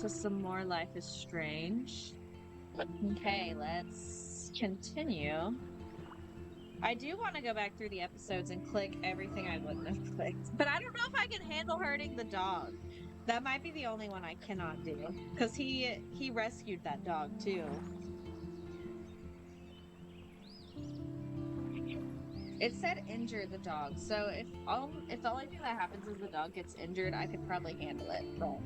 to some more Life is Strange. Okay, let's continue. I do want to go back through the episodes and click everything I wouldn't have clicked, but I don't know if I can handle hurting the dog. That might be the only one I cannot do, because he rescued that dog too. It said injure the dog, so if the only thing that happens is the dog gets injured, I could probably handle it, but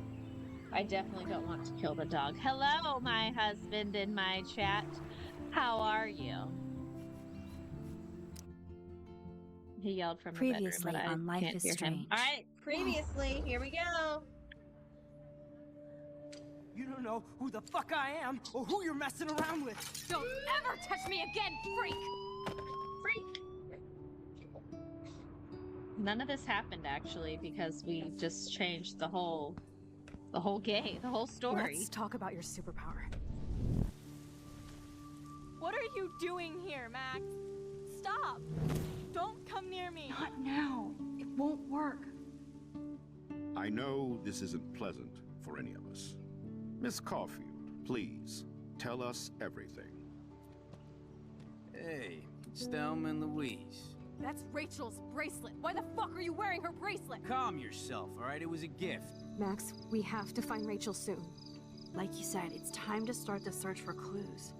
I definitely don't want to kill the dog. Hello, my husband in my chat. How are you? He yelled from the bedroom, Previously but I on Life can't is hear him. Strange. All right, previously, here we go. You don't know who the fuck I am or who you're messing around with. Don't ever touch me again, freak! Freak. None of this happened actually because we just changed the whole game, the whole story. Let's talk about your superpower. What are you doing here, Max? Stop! Don't come near me! Not now. It won't work. I know this isn't pleasant for any of us. Miss Caulfield, please, tell us everything. Hey, it's Thelma and Louise. That's Rachel's bracelet. Why the fuck are you wearing her bracelet? Calm yourself, all right? It was a gift. Max, we have to find Rachel soon. Like you said, it's time to start the search for clues.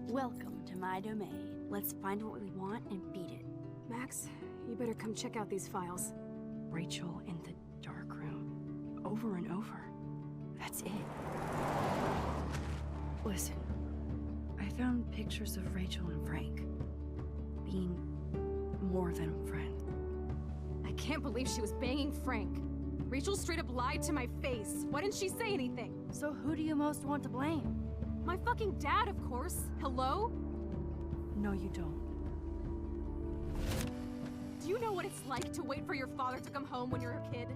Welcome to my domain. Let's find what we want and beat it. Max, you better come check out these files. Rachel in the dark room. Over and over. That's it. Listen, I found pictures of Rachel and Frank being more than a friend. I can't believe she was banging Frank. Rachel straight up lied to my face. Why didn't she say anything? So who do you most want to blame? My fucking dad, of course. Hello? No, you don't. Do you know what it's like to wait for your father to come home when you're a kid?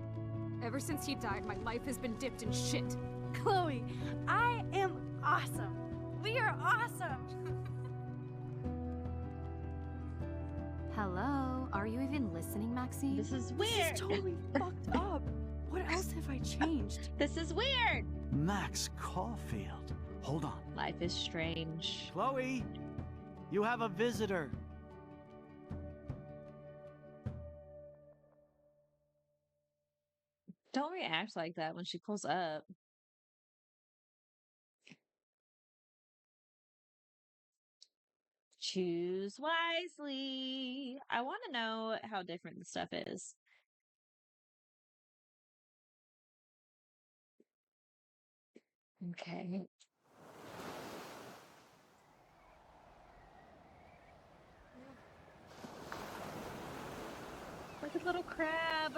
Ever since he died, my life has been dipped in shit. Chloe, I am awesome. We are awesome. Hello? Are you even listening, Maxine? This is This weird. is totally fucked up. What else have I changed? This is weird. Max Caulfield. Hold on. Life is strange. Chloe, you have a visitor. Don't react like that when she pulls up. Choose wisely. I want to know how different the stuff is. Okay. Look at little crab.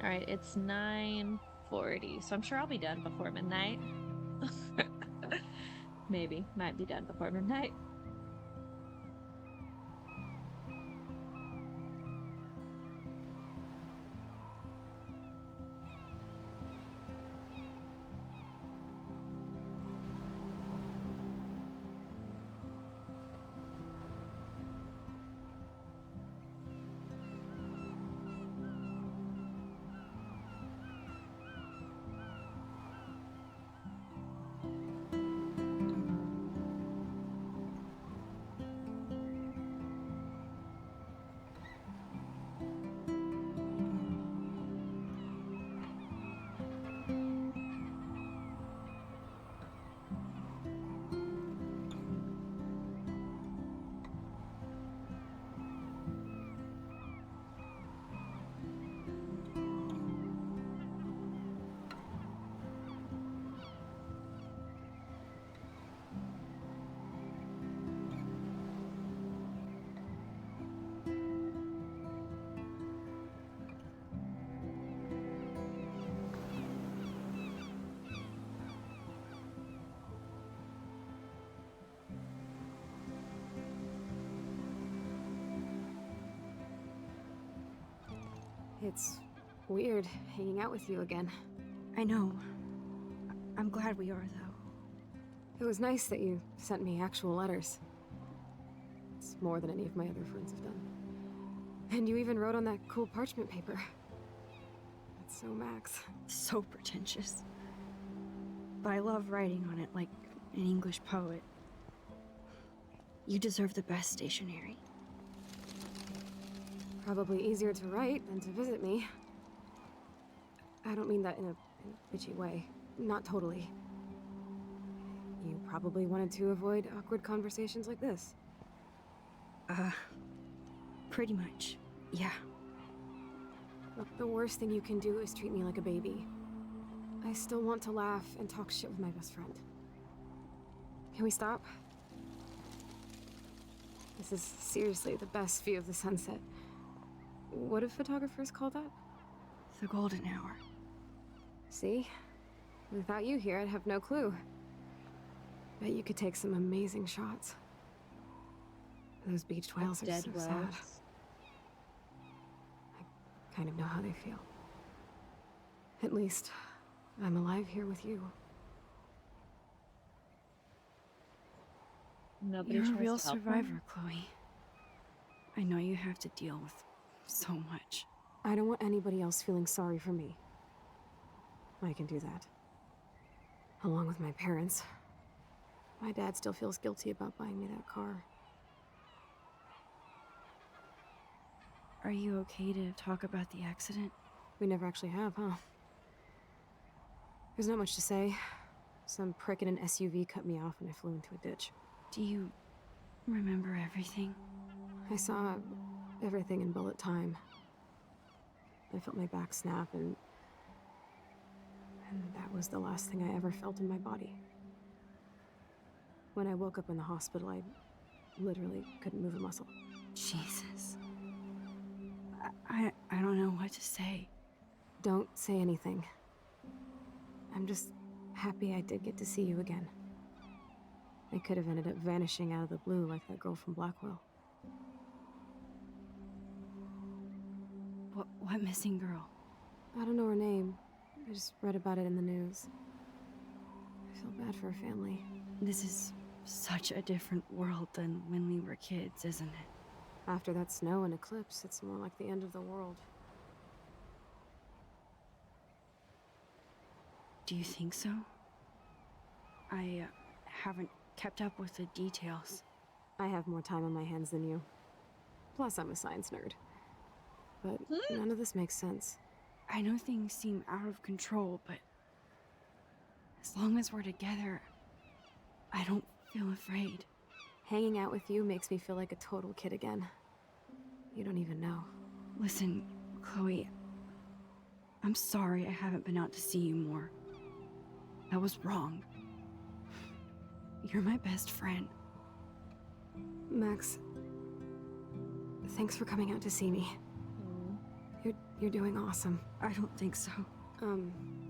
All right, it's 9:40, so I'm sure I'll be done before midnight. Maybe, might be done before midnight. It's weird hanging out with you again. I know. I'm glad we are, though. It was nice that you sent me actual letters. It's more than any of my other friends have done. And you even wrote on that cool parchment paper. That's so Max. So pretentious. But I love writing on it like an English poet. You deserve the best stationery. Probably easier to write than to visit me. I don't mean that in a bitchy way. Not totally. You probably wanted to avoid awkward conversations like this. Pretty much. Yeah. Look, the worst thing you can do is treat me like a baby. I still want to laugh and talk shit with my best friend. Can we stop? This is seriously the best view of the sunset. What do photographers call that? The golden hour. See? Without you here, I'd have no clue. Bet you could take some amazing shots. Those beached whales are Dead so whales. sad. I kind of know how they feel. At least, I'm alive here with you. Nobody You're a tries real to help them? survivor, Chloe. I know you have to deal with so much. I don't want anybody else feeling sorry for me. I can do that. Along with my parents. My dad still feels guilty about buying me that car. Are you okay to talk about the accident? We never actually have, huh? There's not much to say. Some prick in an SUV cut me off and I flew into a ditch. Do you remember everything? I saw everything in bullet time. I felt my back snap and that was the last thing I ever felt in my body. When I woke up in the hospital, I literally couldn't move a muscle. Jesus. I don't know what to say. Don't say anything. I'm just happy I did get to see you again. I could have ended up vanishing out of the blue like that girl from Blackwell. What missing girl? I don't know her name. I just read about it in the news. I feel bad for her family. This is such a different world than when we were kids, isn't it? After that snow and eclipse, it's more like the end of the world. Do you think so? I haven't kept up with the details. I have more time on my hands than you. Plus, I'm a science nerd. But none of this makes sense. I know things seem out of control, but as long as we're together, I don't feel afraid. Hanging out with you makes me feel like a total kid again. You don't even know. Listen, Chloe, I'm sorry I haven't been out to see you more. That was wrong. You're my best friend. Max, thanks for coming out to see me. You're doing awesome. I don't think so.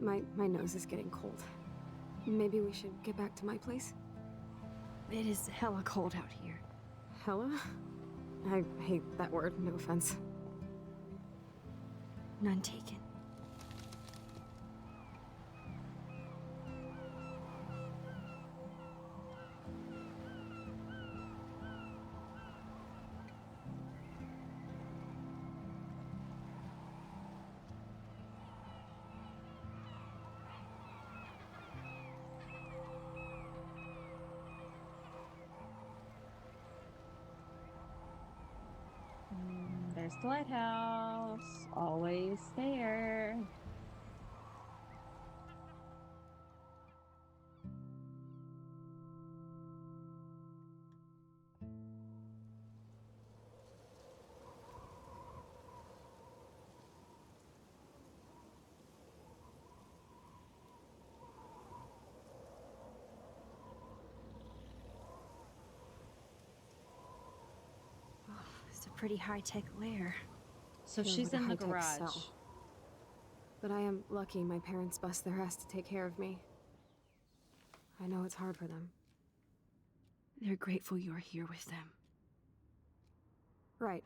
My nose is getting cold. Maybe we should get back to my place? It is hella cold out here. Hella? I hate that word, no offense. None taken. There's the lighthouse. Always there. It's a pretty high-tech lair. So Feels she's like a in the high-tech garage. cell. But I am lucky my parents bust their ass to take care of me. I know it's hard for them. They're grateful you're here with them. Right.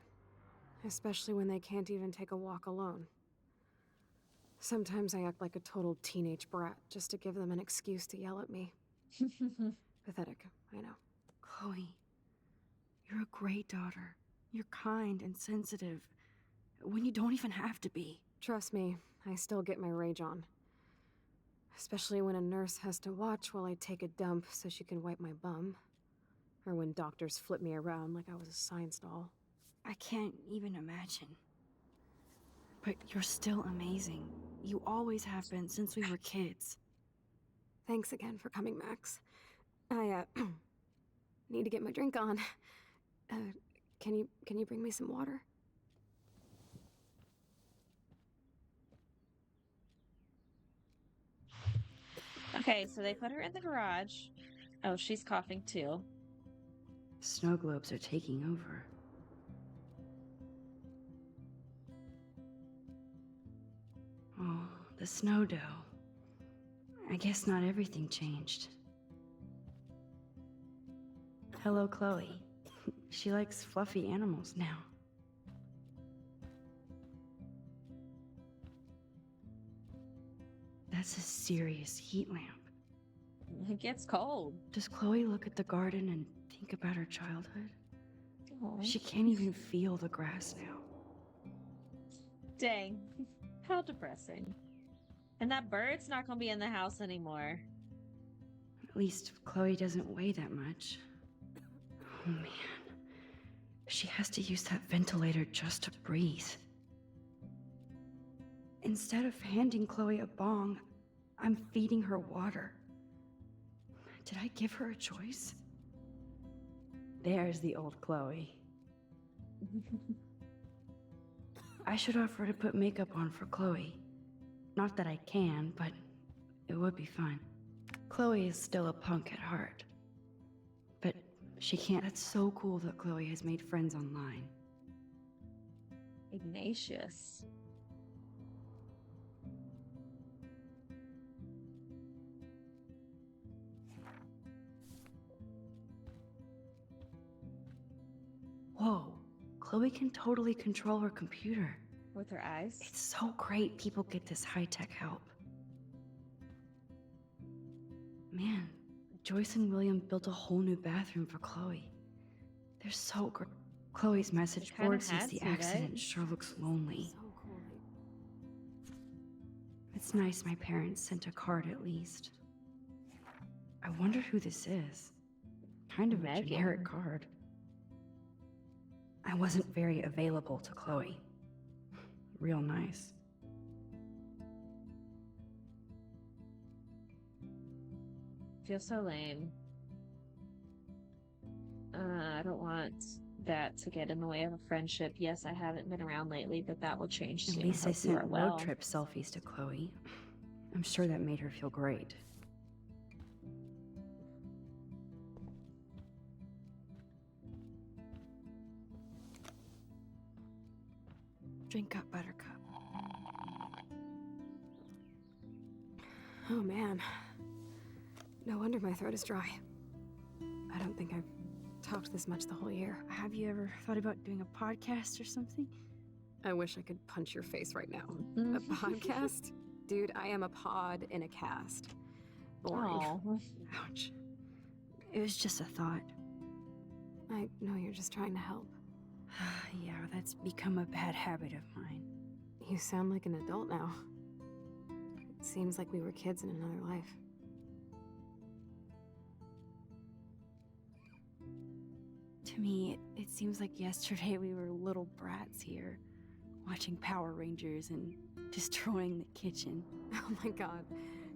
Especially when they can't even take a walk alone. Sometimes I act like a total teenage brat just to give them an excuse to yell at me. Pathetic, I know. Chloe, You're a great daughter. You're kind and sensitive when you don't even have to be. Trust me, I still get my rage on. Especially when a nurse has to watch while I take a dump so she can wipe my bum. Or when doctors flip me around like I was a science doll. I can't even imagine. But you're still amazing. You always have been since we were kids. Thanks again for coming, Max. I, need to get my drink on. Can you bring me some water? Okay, so they put her in the garage. Oh, she's coughing too. Snow globes are taking over. Oh, the snow dough. I guess not everything changed. Hello, Chloe. She likes fluffy animals now. That's a serious heat lamp. It gets cold. Does Chloe look at the garden and think about her childhood? Aw. She can't even feel the grass now. Dang. How depressing. And that bird's not gonna be in the house anymore. At least Chloe doesn't weigh that much. Oh man. She has to use that ventilator just to breathe. Instead of handing Chloe a bong, I'm feeding her water. Did I give her a choice? There's the old Chloe. I should offer to put makeup on for Chloe. Not that I can, but it would be fun. Chloe is still a punk at heart. But she can't. That's so cool that Chloe has made friends online. Ignatius. Whoa, Chloe can totally control her computer. With her eyes? It's so great people get this high-tech help. Man, Joyce and William built a whole new bathroom for Chloe. They're so great. Chloe's message kinda board since had the to, accident right? sure looks lonely. So cool. It's nice my parents sent a card at least. I wonder who this is. Kind of a Megan. generic card. I wasn't very available to Chloe. Real nice. Feels so lame. I don't want that to get in the way of a friendship. Yes, I haven't been around lately, but that will change At soon. least I Hope you are sent well. road trip selfies to Chloe. I'm sure that made her feel great. Drink up, Buttercup. Oh man. No wonder my throat is dry. I don't think I've talked this much the whole year. Have you ever thought about doing a podcast or something? I wish I could punch your face right now. A podcast? Dude, I am a pod in a cast. Boring. Aw. Ouch. It was just a thought. I know you're just trying to help. Yeah, that's become a bad habit of mine. You sound like an adult now. It seems like we were kids in another life. To me, it seems like yesterday we were little brats here, watching Power Rangers and destroying the kitchen. Oh my god.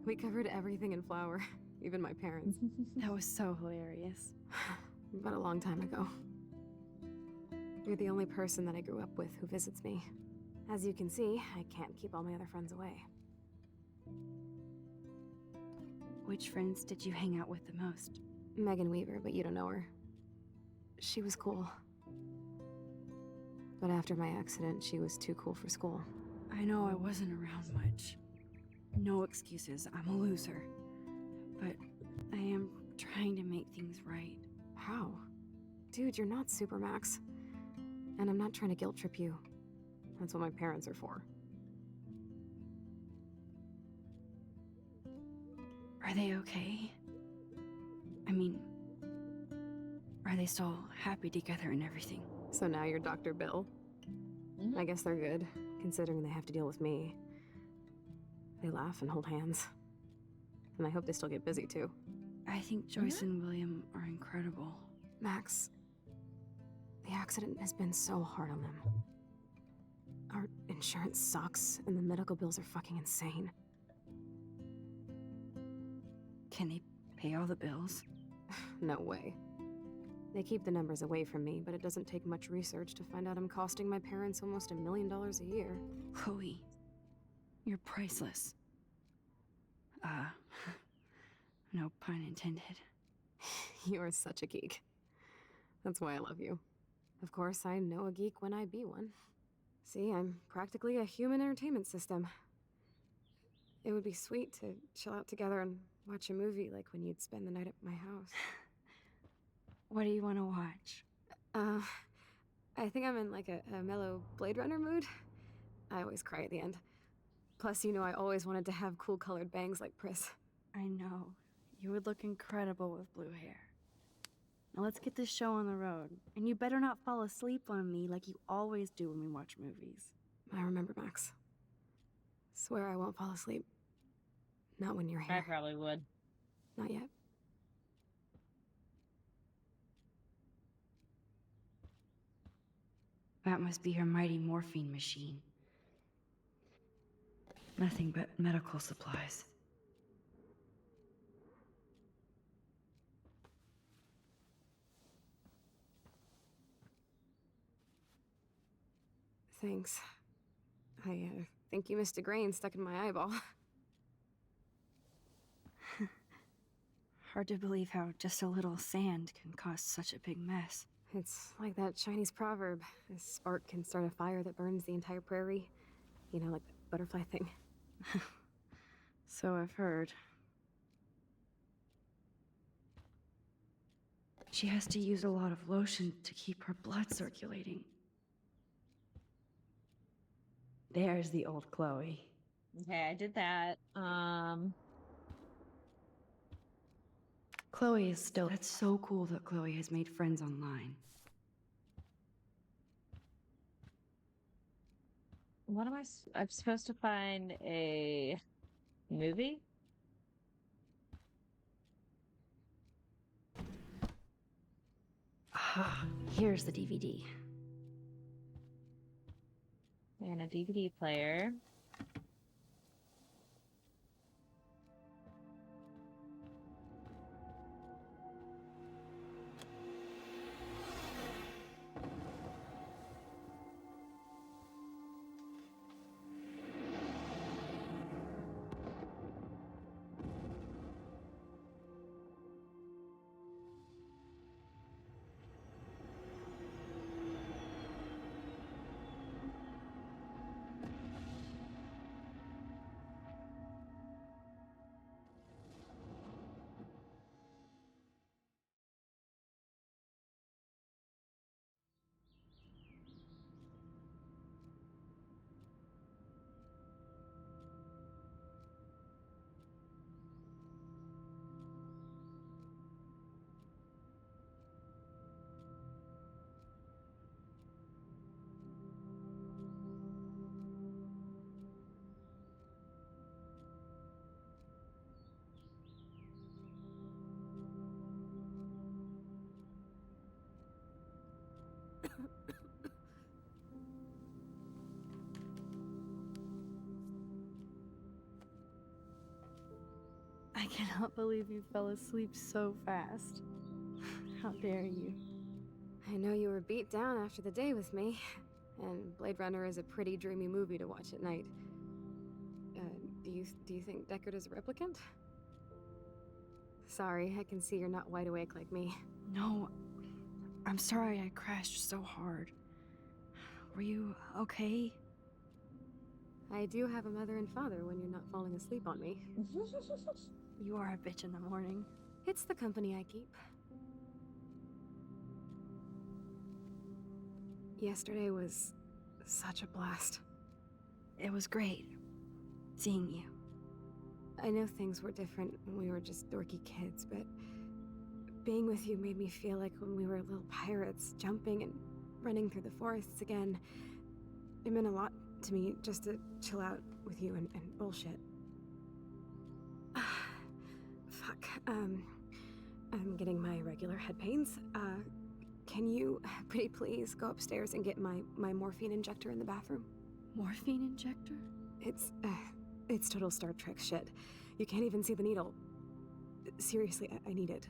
We covered everything in flour, even my parents. That was so hilarious. But a long time ago. You're the only person that I grew up with who visits me. As you can see, I can't keep all my other friends away. Which friends did you hang out with the most? Megan Weaver, but you don't know her. She was cool. But after my accident, she was too cool for school. I know I wasn't around much. No excuses, I'm a loser. But I am trying to make things right. How? Dude, you're not Supermax. And I'm not trying to guilt trip you. That's what my parents are for. Are they okay? I mean, Are they still happy together and everything? So now you're Dr. Bill? Mhm. I guess they're good, considering they have to deal with me. They laugh and hold hands. And I hope they still get busy, too. I think Joyce and William are incredible. Max, the accident has been so hard on them. Our insurance sucks, and the medical bills are fucking insane. Can they pay all the bills? No way. They keep the numbers away from me, but it doesn't take much research to find out I'm costing my parents almost $1 million a year. Chloe, you're priceless. No pun intended. You are such a geek. That's why I love you. Of course, I know a geek when I be one. See, I'm practically a human entertainment system. It would be sweet to chill out together and watch a movie like when you'd spend the night at my house. What do you want to watch? I think I'm in like a mellow Blade Runner mood. I always cry at the end. Plus, you know, I always wanted to have cool colored bangs like Pris. I know. You would look incredible with blue hair. Now let's get this show on the road. And you better not fall asleep on me like you always do when we watch movies. I remember, Max. Swear I won't fall asleep. Not when you're I here. probably would. Not yet. That must be her mighty morphine machine. Nothing but medical supplies. Thanks. I think you missed a grain stuck in my eyeball. Hard to believe how just a little sand can cause such a big mess. It's like that Chinese proverb. A spark can start a fire that burns the entire prairie. You know, like the butterfly thing. So I've heard. She has to use a lot of lotion to keep her blood circulating. There's the old Chloe. Okay, I did that. Chloe is still. That's so cool that Chloe has made friends online. What am I'm supposed to find a movie? Here's the DVD. And a DVD player. I cannot believe you fell asleep so fast. How dare you? I know you were beat down after the day with me, and Blade Runner is a pretty dreamy movie to watch at night. Do you think Deckard is a replicant? Sorry, I can see you're not wide awake like me. No, I'm sorry I crashed so hard. Were you okay? I do have a mother and father when you're not falling asleep on me. You are a bitch in the morning. It's the company I keep. Yesterday was such a blast. It was great seeing you. I know things were different when we were just dorky kids, but being with you made me feel like when we were little pirates, jumping and running through the forests again. It meant a lot to me just to chill out with you and bullshit. Fuck. I'm getting my regular head pains. Can you, pretty please, go upstairs and get my morphine injector in the bathroom? Morphine injector? It's total Star Trek shit. You can't even see the needle. Seriously, I need it.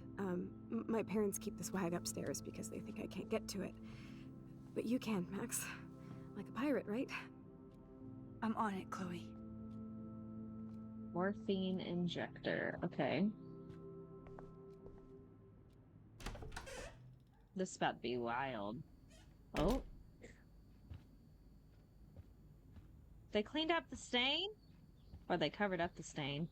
My parents keep the swag upstairs because they think I can't get to it. But you can, Max. Like a pirate, right? I'm on it, Chloe. Morphine injector. Okay. This is about to be wild. Oh. They cleaned up the stain? Or they covered up the stain?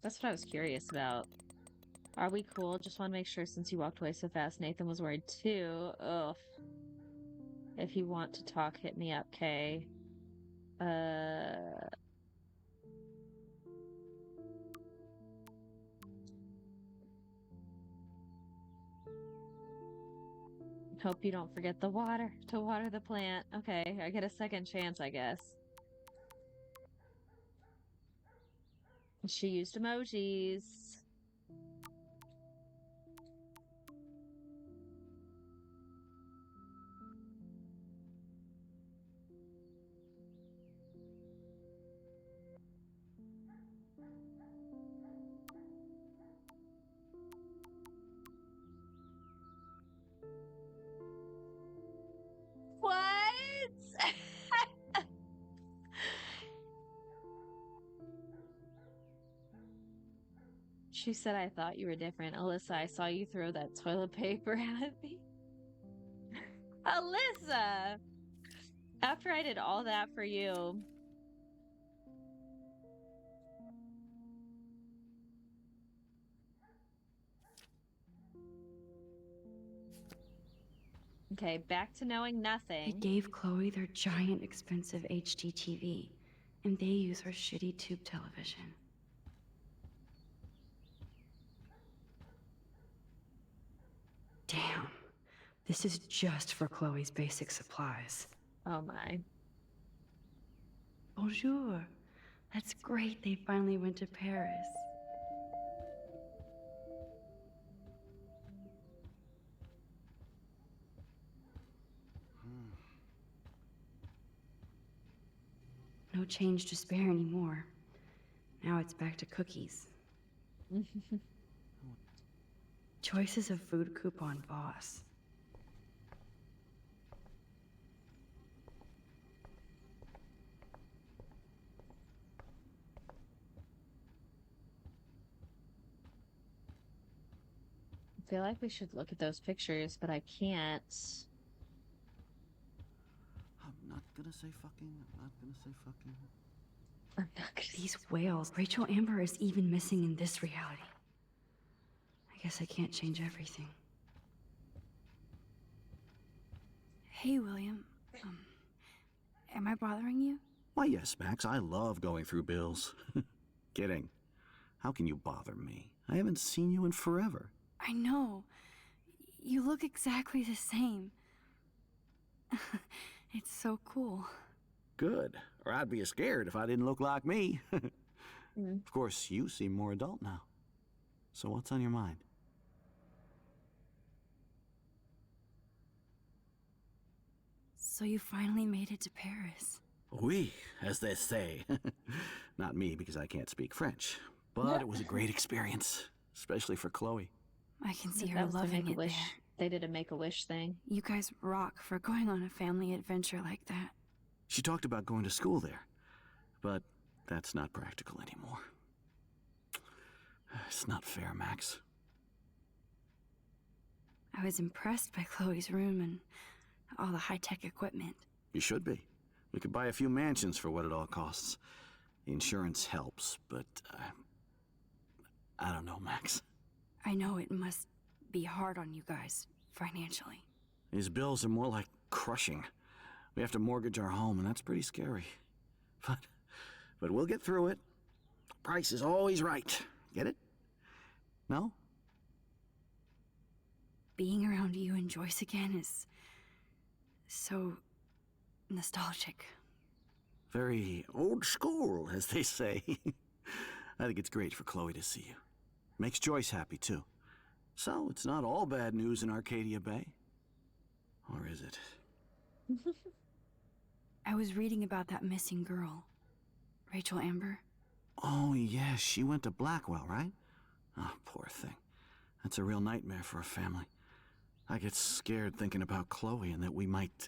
That's what I was curious about. Are we cool? Just want to make sure since you walked away so fast, Nathan was worried too. Ugh. If you want to talk, hit me up, Kay. Hope you don't forget the water to water the plant. Okay, I get a second chance, I guess. She used emojis. What? She said, I thought you were different. Alyssa, I saw you throw that toilet paper at me. Alyssa! After I did all that for you. Okay, back to knowing nothing. They gave Chloe their giant, expensive HD TV, and they use her shitty tube television. Damn. This is just for Chloe's basic supplies. Oh my. Bonjour. That's great they finally went to Paris. No change to spare anymore. Now it's back to cookies. Choices of food coupon boss. I feel like we should look at those pictures, but I can't. I'm not gonna say fucking. I'm not gonna say fucking. I'm not gonna. These whales. Rachel Amber is even missing in this reality. I guess I can't change everything. Hey, William. Am I bothering you? Why, yes, Max. I love going through bills. Kidding. How can you bother me? I haven't seen you in forever. I know. You look exactly the same. It's so cool. Good. Or I'd be scared if I didn't look like me. Of course, you seem more adult now. So what's on your mind? So you finally made it to Paris. Oui, as they say. Not me, because I can't speak French. But it was a great experience, especially for Chloe. I can see That her was the loving it Make-A-Wish. there. They did a Make-A-Wish thing. You guys rock for going on a family adventure like that. She talked about going to school there, but that's not practical anymore. It's not fair, Max. I was impressed by Chloe's room and all the high-tech equipment. You should be. We could buy a few mansions for what it all costs. The insurance helps, but I don't know, Max. I know it must be hard on you guys, financially. These bills are more like crushing. We have to mortgage our home, and that's pretty scary. But but we'll get through it. Price is always right. Get it? No? Being around you and Joyce again is so nostalgic. Very old school, as they say. I think it's great for Chloe to see you. Makes Joyce happy, too. So, it's not all bad news in Arcadia Bay. Or is it? I was reading about that missing girl, Rachel Amber. Oh, yeah, she went to Blackwell, right? Oh, poor thing. That's a real nightmare for a family. I get scared thinking about Chloe and that we might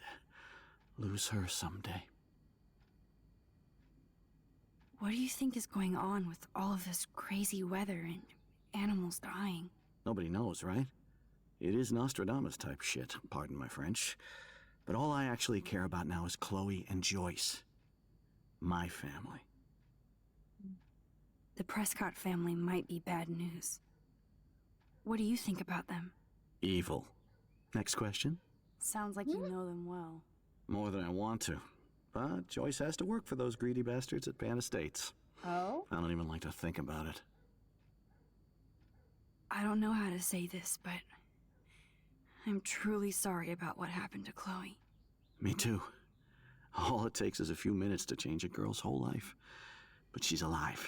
lose her someday. What do you think is going on with all of this crazy weather and animals dying? Nobody knows, right? It is Nostradamus type shit, pardon my French. But all I actually care about now is Chloe and Joyce. My family. The Prescott family might be bad news. What do you think about them? Evil. Next question? Sounds like you know them well. More than I want to. But Joyce has to work for those greedy bastards at Pan Estates. Oh? I don't even like to think about it. I don't know how to say this, but I'm truly sorry about what happened to Chloe. Me too. All it takes is a few minutes to change a girl's whole life. But she's alive.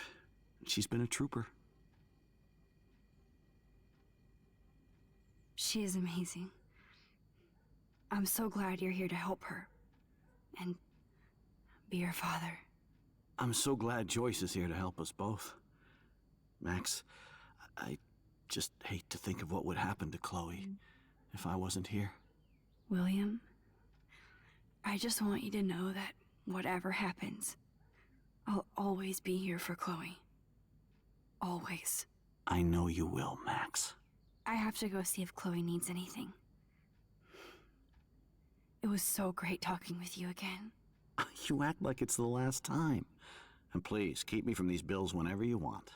She's been a trooper. She is amazing. I'm so glad you're here to help her. And be her father. I'm so glad Joyce is here to help us both. Max, I just hate to think of what would happen to Chloe if I wasn't here. William, I just want you to know that whatever happens, I'll always be here for Chloe. Always. I know you will, Max. I have to go see if Chloe needs anything. It was so great talking with you again. You act like it's the last time. And please, keep me from these bills whenever you want.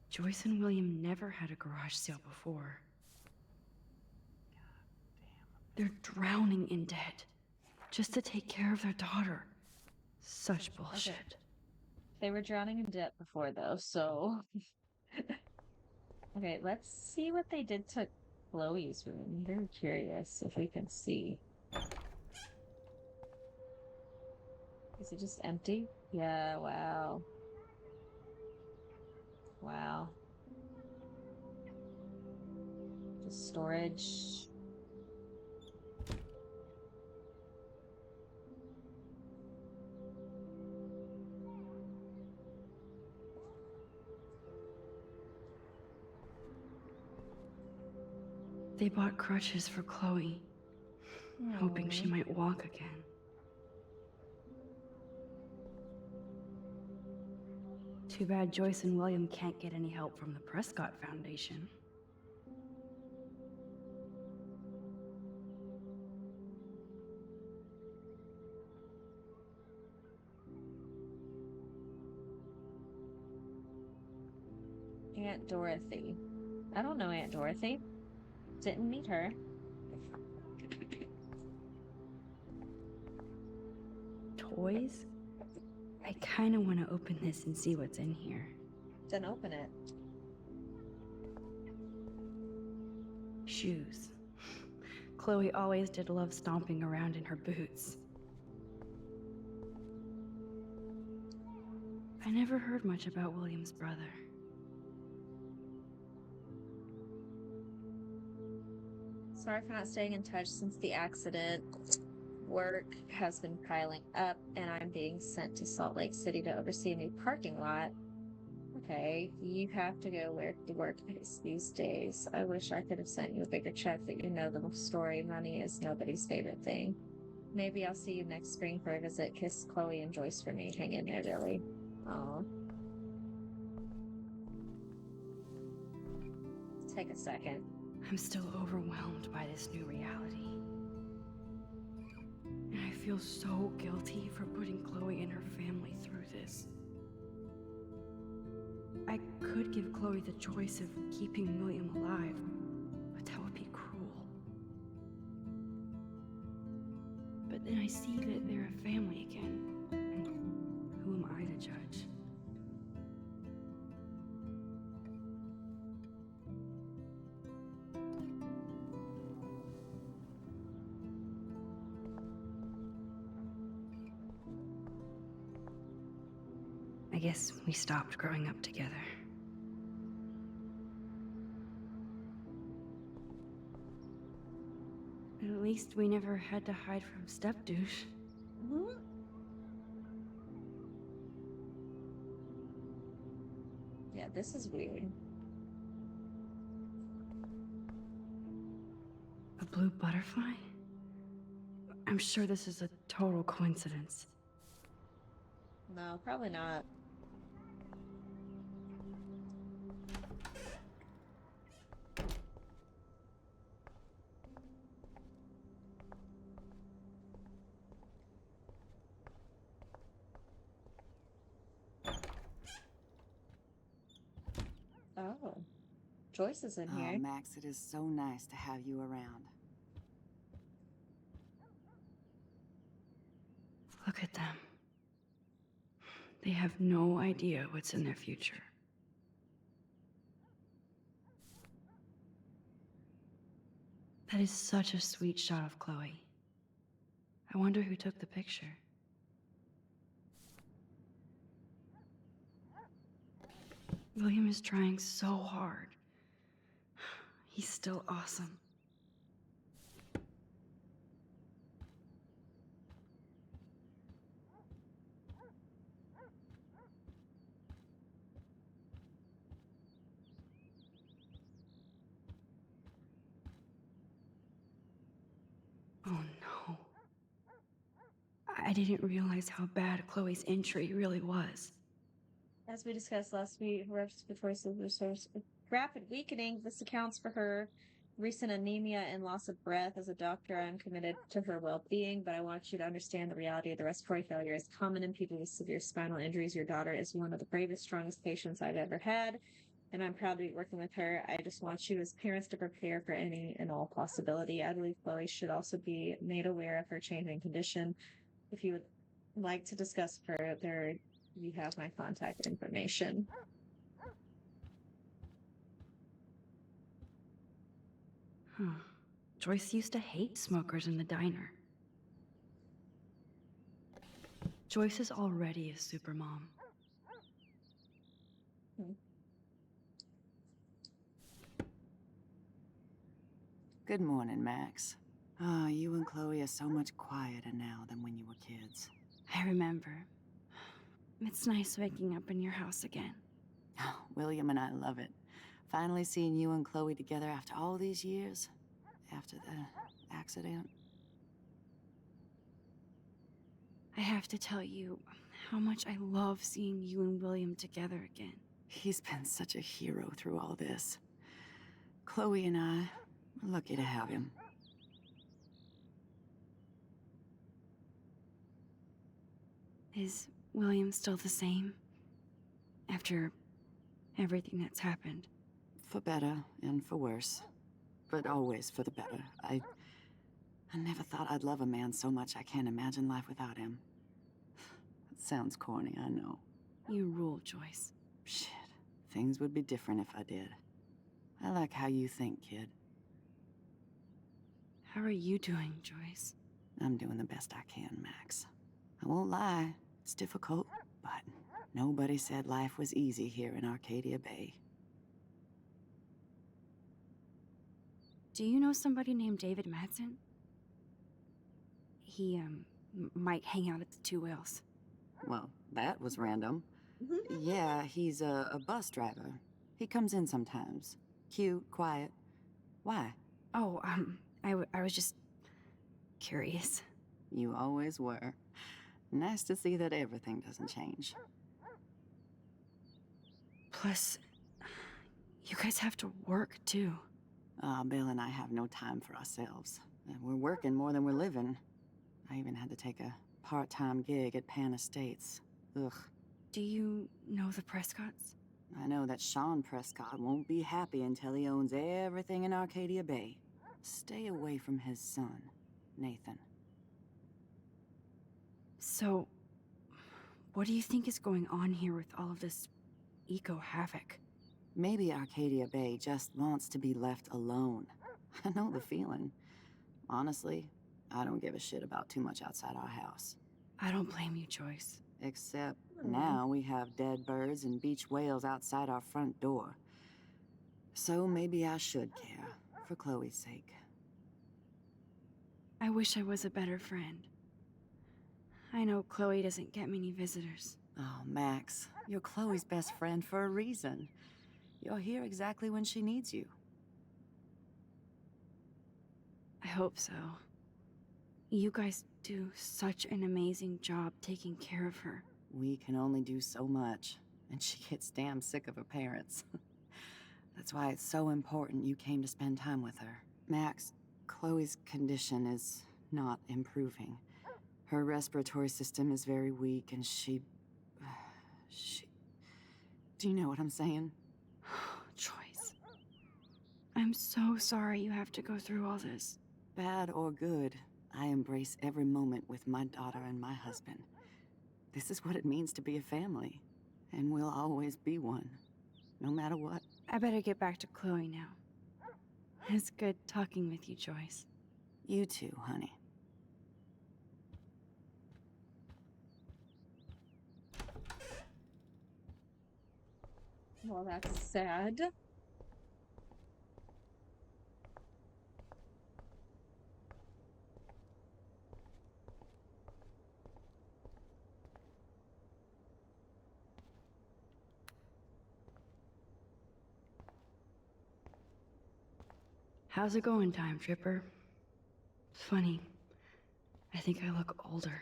Joyce and William never had a garage sale before. They're drowning in debt just to take care of their daughter. Such bullshit. They were drowning in debt before, though, so... Okay, let's see what they did to Chloe's room. I'm very curious if we can see. Is it just empty? Yeah, wow. Wow. Just storage. They bought crutches for Chloe, hoping she might walk again. Too bad Joyce and William can't get any help from the Prescott Foundation. Aunt Dorothy. I don't know Aunt Dorothy. Didn't meet her. Toys? I kind of want to open this and see what's in here. Then open it. Shoes. Chloe always did love stomping around in her boots. I never heard much about William's brother. Sorry for not staying in touch since the accident. Work has been piling up, and I'm being sent to Salt Lake City to oversee a new parking lot. Okay, you have to go where the work is these days. I wish I could have sent you a bigger check, but you know the story. Money is nobody's favorite thing. Maybe I'll see you next spring for a visit. Kiss Chloe and Joyce for me. Hang in there, Billy. Aw. Take a second. I'm still overwhelmed by this new reality. And I feel so guilty for putting Chloe and her family through this. I could give Chloe the choice of keeping William alive, but that would be cruel. But then I see that they're a family again, and who am I to judge? I guess we stopped growing up together. At least we never had to hide from step-douche. Yeah, this is weird. A blue butterfly? I'm sure this is a total coincidence. No, probably not. Oh, Joyce is in Oh, here. Max, it is so nice to have you around. Look at them. They have no idea what's in their future. That is such a sweet shot of Chloe. I wonder who took the picture. William is trying so hard. He's still awesome. Oh no. I didn't realize how bad Chloe's injury really was. As we discussed last week, her respiratory source rapid weakening. This accounts for her recent anemia and loss of breath. As a doctor, I'm committed to her well-being, but I want you to understand the reality of the respiratory failure is common in people with severe spinal injuries. Your daughter is one of the bravest, strongest patients I've ever had, and I'm proud to be working with her. I just want you as parents to prepare for any and all possibility. I believe Chloe should also be made aware of her changing condition. If you would like to discuss further, you have my contact information. Huh. Joyce used to hate smokers in the diner. Joyce is already a supermom. Good morning, Max. Oh, you and Chloe are so much quieter now than when you were kids. I remember. It's nice waking up in your house again. Oh, William and I love it. Finally seeing you and Chloe together after all these years. After the accident. I have to tell you how much I love seeing you and William together again. He's been such a hero through all this. Chloe and I are lucky to have him. Is William still the same? After everything that's happened? For better and for worse. But always for the better. I never thought I'd love a man so much I can't imagine life without him. It sounds corny, I know. You rule, Joyce. Shit. Things would be different if I did. I like how you think, kid. How are you doing, Joyce? I'm doing the best I can, Max. I won't lie. It's difficult, but nobody said life was easy here in Arcadia Bay. Do you know somebody named David Madsen? He, might hang out at the Two Whales. Well, that was random. Yeah, he's a bus driver. He comes in sometimes. Cute, quiet. Why? Oh, I was just curious. You always were. Nice to see that everything doesn't change. Plus, you guys have to work, too. Bill and I have no time for ourselves. We're working more than we're living. I even had to take a part-time gig at Pan Estates. Ugh. Do you know the Prescotts? I know that Sean Prescott won't be happy until he owns everything in Arcadia Bay. Stay away from his son, Nathan. So, what do you think is going on here with all of this eco-havoc? Maybe Arcadia Bay just wants to be left alone. I know the feeling. Honestly, I don't give a shit about too much outside our house. I don't blame you, Joyce. Except now we have dead birds and beach whales outside our front door. So maybe I should care, for Chloe's sake. I wish I was a better friend. I know Chloe doesn't get many visitors. Oh, Max, you're Chloe's best friend for a reason. You're here exactly when she needs you. I hope so. You guys do such an amazing job taking care of her. We can only do so much, and she gets damn sick of her parents. That's why it's so important you came to spend time with her. Max, Chloe's condition is not improving. Her respiratory system is very weak, and she... Do you know what I'm saying? Joyce. I'm so sorry you have to go through all this. Bad or good, I embrace every moment with my daughter and my husband. This is what it means to be a family, and we'll always be one, no matter what. I better get back to Chloe now. It's good talking with you, Joyce. You too, honey. Well, that's sad. How's it going, Time Tripper? It's funny. I think I look older.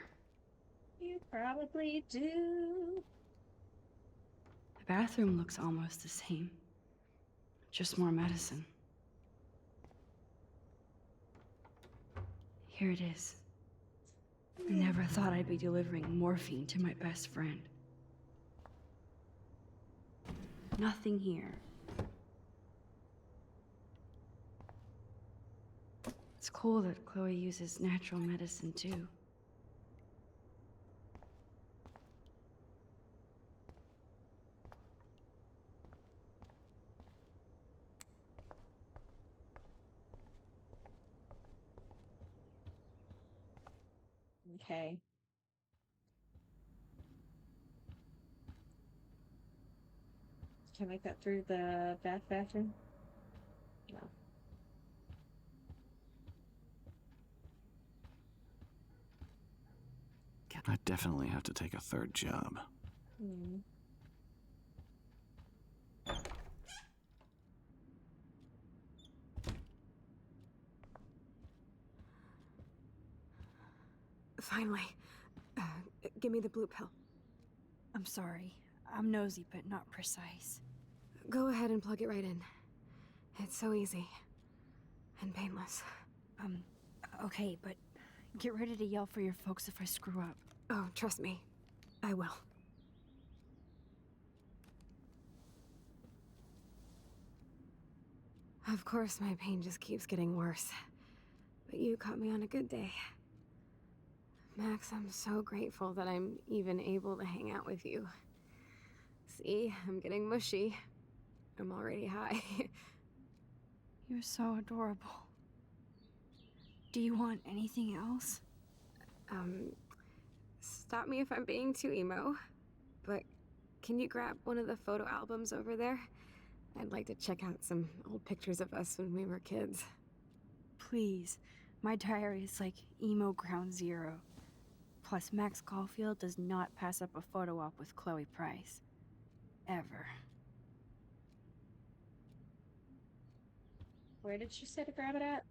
You probably do. The bathroom looks almost the same. Just more medicine. Here it is. I never thought I'd be delivering morphine to my best friend. Nothing here. It's cool that Chloe uses natural medicine too. Okay. Can I make that through the bathroom? No. I definitely have to take a third job. Hmm. Finally. Give me the blue pill. I'm sorry. I'm nosy, but not precise. Go ahead and plug it right in. It's so easy. And painless. Okay, but get ready to yell for your folks if I screw up. Oh, trust me. I will. Of course, my pain just keeps getting worse. But you caught me on a good day. Max, I'm so grateful that I'm even able to hang out with you. See, I'm getting mushy. I'm already high. You're so adorable. Do you want anything else? Stop me if I'm being too emo, but can you grab one of the photo albums over there? I'd like to check out some old pictures of us when we were kids. Please. My diary is like emo ground zero. Plus, Max Caulfield does not pass up a photo op with Chloe Price. Ever. Where did she say to grab it at?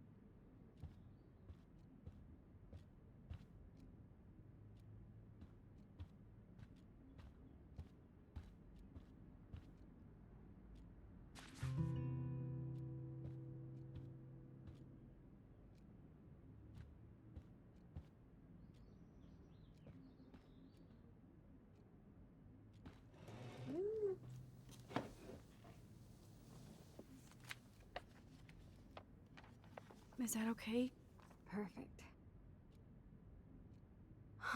Is that okay? Perfect.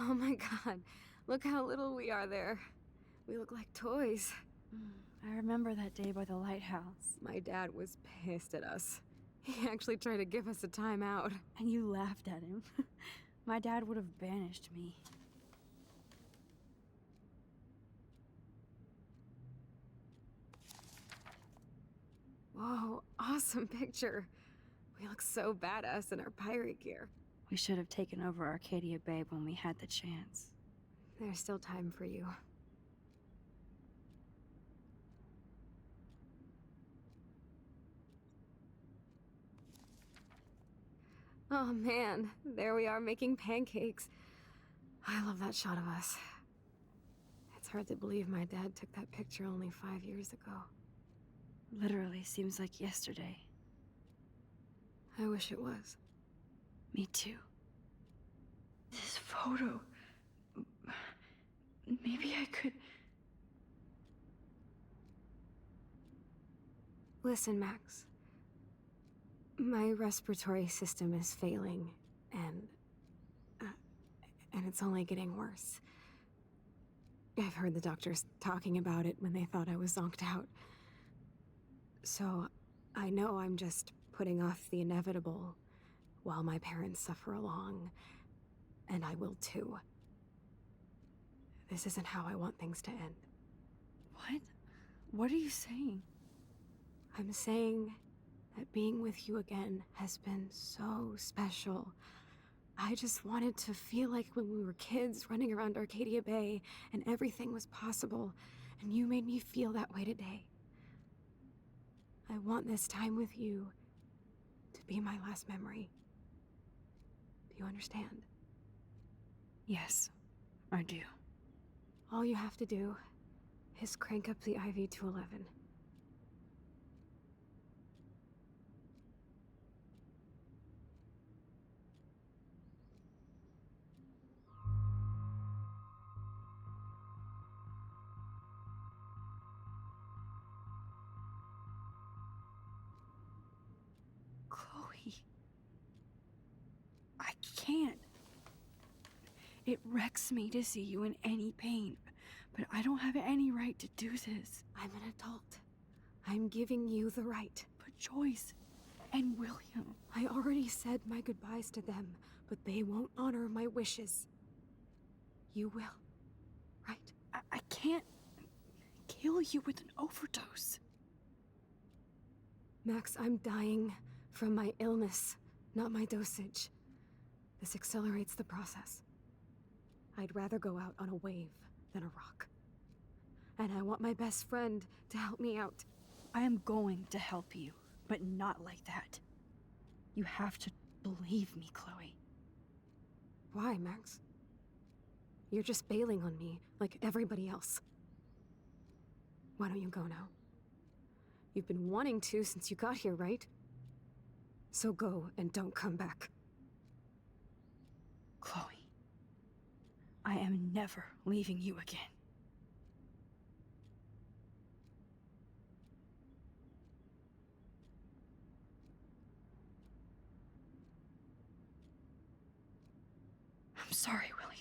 Oh my god, look how little we are there. We look like toys. I remember that day by the lighthouse. My dad was pissed at us. He actually tried to give us a timeout. And you laughed at him. My dad would have banished me. Whoa, awesome picture. We look so badass in our pirate gear. We should have taken over Arcadia Bay when we had the chance. There's still time for you. Oh man, there we are making pancakes. I love that shot of us. It's hard to believe my dad took that picture only 5 years ago. Literally seems like yesterday. I wish it was. Me too. This photo... Maybe I could... Listen, Max. My respiratory system is failing, and it's only getting worse. I've heard the doctors talking about it when they thought I was zonked out. So, I know I'm just putting off the inevitable while my parents suffer along, and I will too. This isn't how I want things to end. What? What are you saying? I'm saying that being with you again has been so special. I just wanted to feel like when we were kids running around Arcadia Bay and everything was possible, and you made me feel that way today. I want this time with you to be my last memory. Do you understand? Yes, I do. All you have to do is crank up the IV to 11. Chloe. I can't. It wrecks me to see you in any pain, but I don't have any right to do this. I'm an adult. I'm giving you the right. But Joyce and William... I already said my goodbyes to them, but they won't honor my wishes. You will, right? I can't kill you with an overdose. Max, I'm dying from my illness, not my dosage. This accelerates the process. I'd rather go out on a wave than a rock. And I want my best friend to help me out. I am going to help you, but not like that. You have to believe me, Chloe. Why, Max? You're just bailing on me like everybody else. Why don't you go now? You've been wanting to since you got here, right? So go and don't come back. Chloe, I am never leaving you again. I'm sorry, William.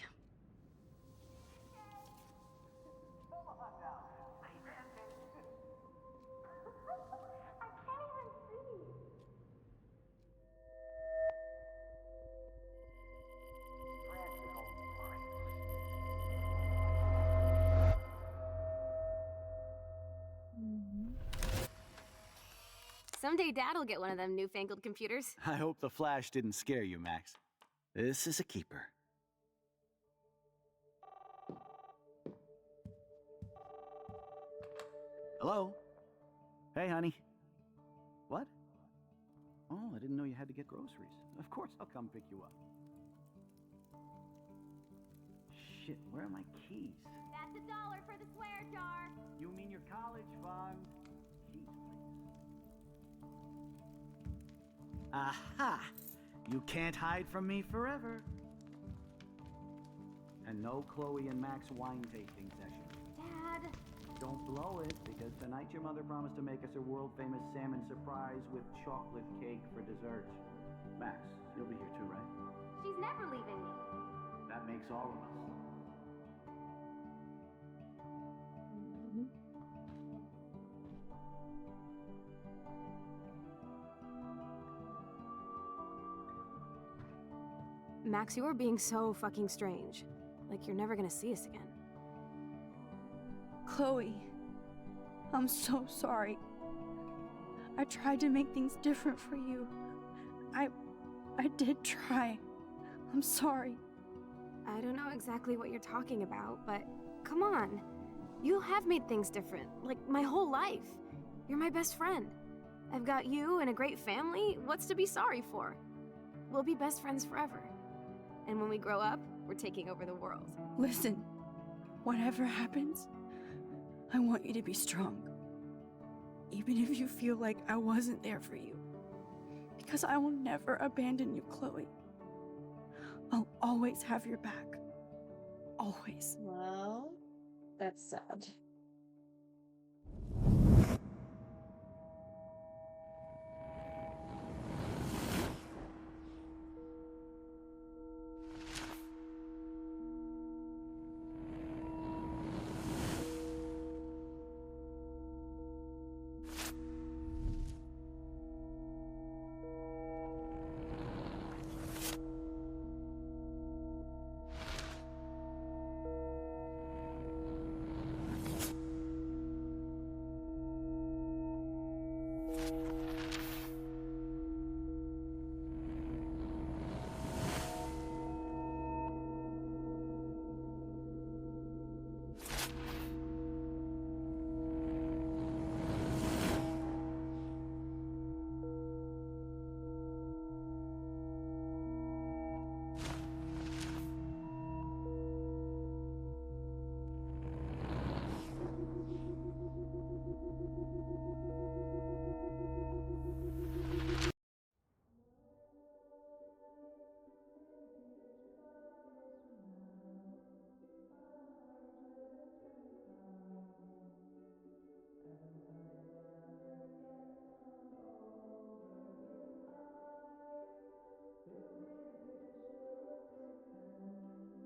Someday Dad'll get one of them newfangled computers. I hope the flash didn't scare you, Max. This is a keeper. Hello? Hey, honey. What? Oh, I didn't know you had to get groceries. Of course I'll come pick you up. Shit, where are my keys? That's $1 for the swear jar. You mean your college fund? Keys, please. Aha! You can't hide from me forever. And no Chloe and Max wine tasting session. Dad. Don't blow it, because tonight your mother promised to make us a world-famous salmon surprise with chocolate cake for dessert. Max, you'll be here too, right? She's never leaving me. That makes all of us. Max, you're being so fucking strange. Like you're never gonna see us again. Chloe, I'm so sorry. I tried to make things different for you. I did try. I'm sorry. I don't know exactly what you're talking about, but come on. You have made things different, like my whole life. You're my best friend. I've got you and a great family. What's to be sorry for? We'll be best friends forever. And when we grow up, we're taking over the world. Listen, whatever happens, I want you to be strong. Even if you feel like I wasn't there for you. Because I will never abandon you, Chloe. I'll always have your back. Always. Well, that's sad.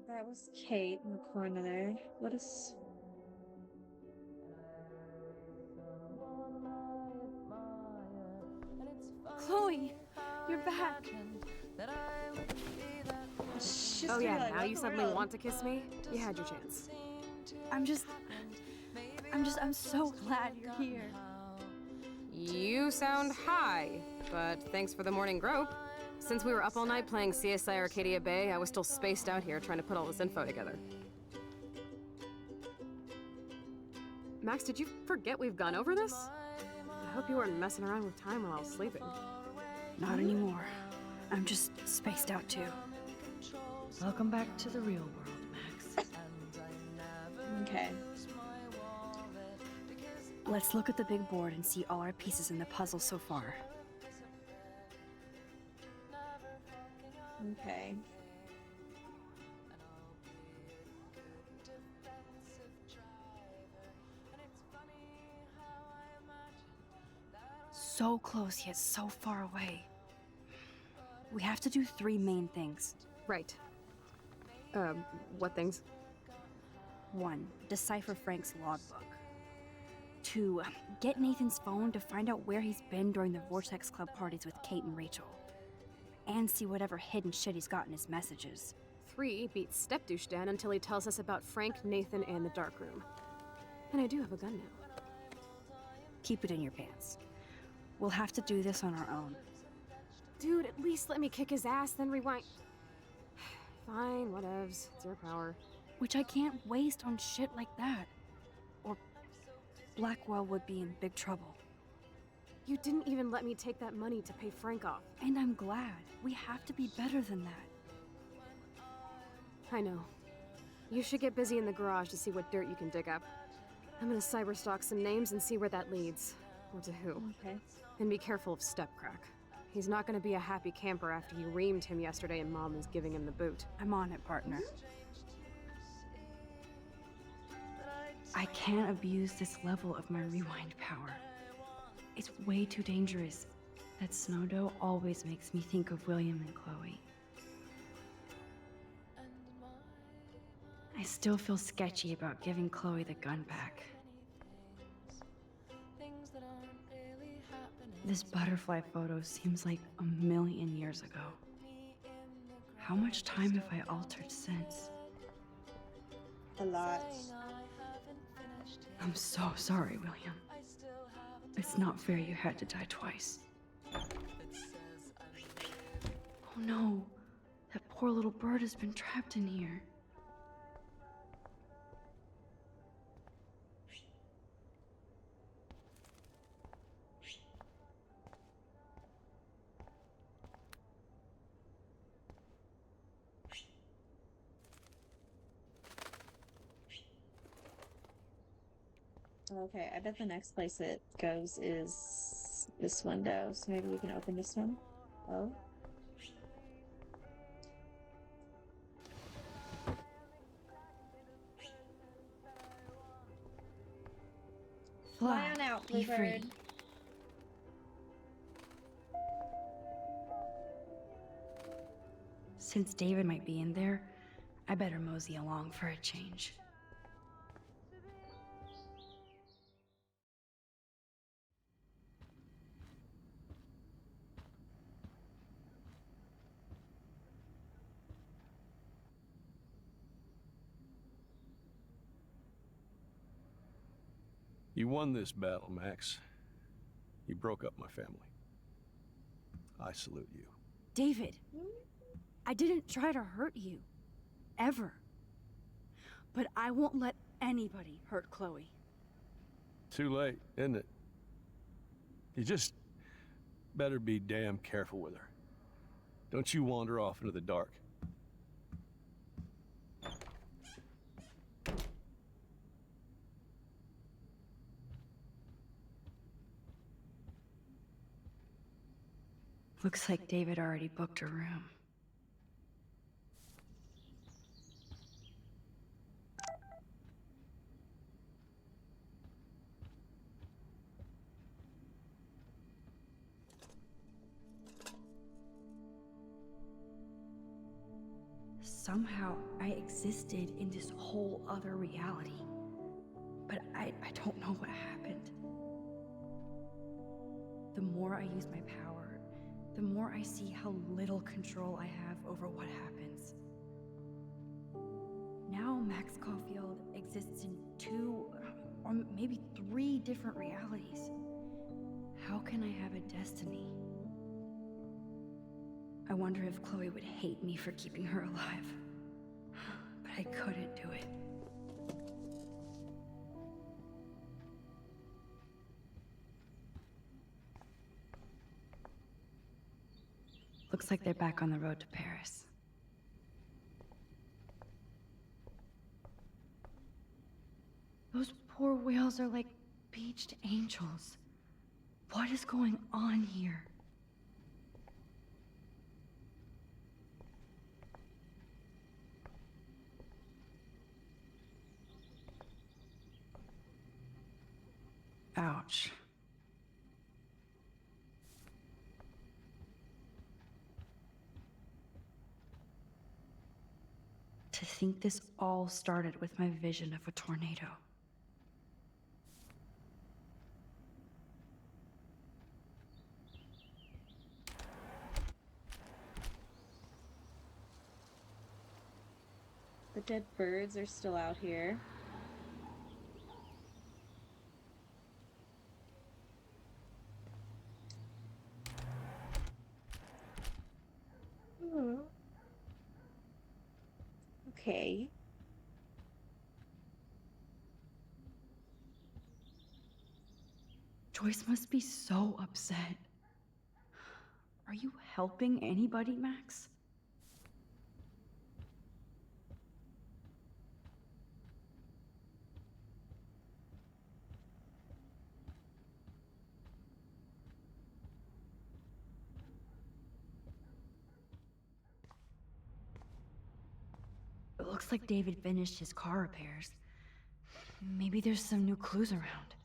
That was Kate in the corner there. What is... Chloe, you're back. She's Oh yeah, like, now you "Welcome suddenly around." want to kiss me? You had your chance. I'm so glad you're here. You sound high, but thanks for the morning grope. Since we were up all night playing CSI Arcadia Bay, I was still spaced out here trying to put all this info together. Max, did you forget we've gone over this? I hope you weren't messing around with time while I was sleeping. Not anymore. I'm just spaced out too. Welcome back to the real world, Max. Okay. Let's look at the big board and see all our pieces in the puzzle so far. Okay. So close yet so far away. We have to do 3 main things. Right. What things? 1, decipher Frank's logbook. 2, get Nathan's phone to find out where he's been during the Vortex Club parties with Kate and Rachel. And see whatever hidden shit he's got in his messages. 3, beat Stepdouche Dan until he tells us about Frank, Nathan, and the dark room. And I do have a gun now. Keep it in your pants. We'll have to do this on our own. Dude, at least let me kick his ass, then rewind. Fine, whatevs. It's your power. Which I can't waste on shit like that. Or Blackwell would be in big trouble. You didn't even let me take that money to pay Frank off. And I'm glad. We have to be better than that. I know. You should get busy in the garage to see what dirt you can dig up. I'm gonna cyberstalk some names and see where that leads. Or to who. Okay. And be careful of Stepcrack. He's not gonna be a happy camper after you reamed him yesterday and Mom is giving him the boot. I'm on it, partner. I can't abuse this level of my rewind power. It's way too dangerous, That snow dough always makes me think of William and Chloe. I still feel sketchy about giving Chloe the gun back. This butterfly photo seems like a million years ago. How much time have I altered since? A lot. I'm so sorry, William. It's not fair you had to die twice. Oh no, that poor little bird has been trapped in here. Okay, I bet the next place it goes is this window, so maybe we can open this one. Oh. Fly on out, be Bluebird. free. Since David might be in there, I better mosey along for a change. You won this battle, Max. You broke up my family. I salute you. David, I didn't try to hurt you. Ever. But I won't let anybody hurt Chloe. Too late, isn't it? You just better be damn careful with her. Don't you wander off into the dark. Looks like David already booked a room. Somehow I existed in this whole other reality. But I don't know what happened. The more I use my power, the more I see how little control I have over what happens. Now Max Caulfield exists in 2, or maybe 3 different realities. How can I have a destiny? I wonder if Chloe would hate me for keeping her alive. But I couldn't do it. Looks like they're back on the road to Paris. Those poor whales are like beached angels. What is going on here? Ouch. To think this all started with my vision of a tornado. The dead birds are still out here. Okay. Joyce must be so upset. Are you helping anybody, Max? It looks like David finished his car repairs. Maybe there's some new clues around.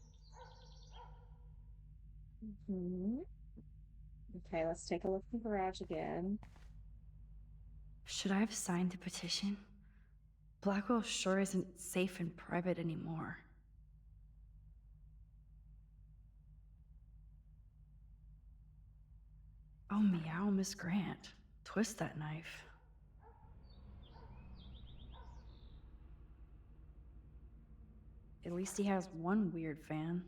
Okay, let's take a look at the garage again. Should I have signed the petition? Blackwell sure isn't safe and private anymore. Oh, meow, Miss Grant. Twist that knife. At least he has one weird fan.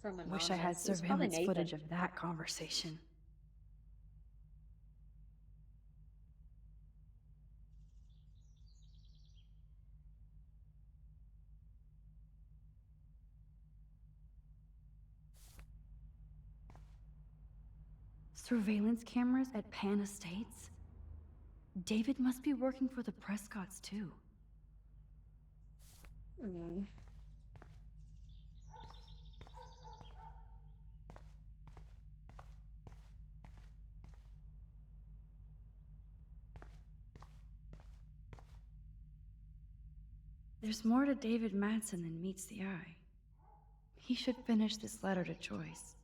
From Wish I had Anonymous. It was probably surveillance footage Nathan. of that conversation. Surveillance cameras at Pan Estates? David must be working for the Prescotts, too. Hmm. There's more to David Madsen than meets the eye. He should finish this letter to Joyce.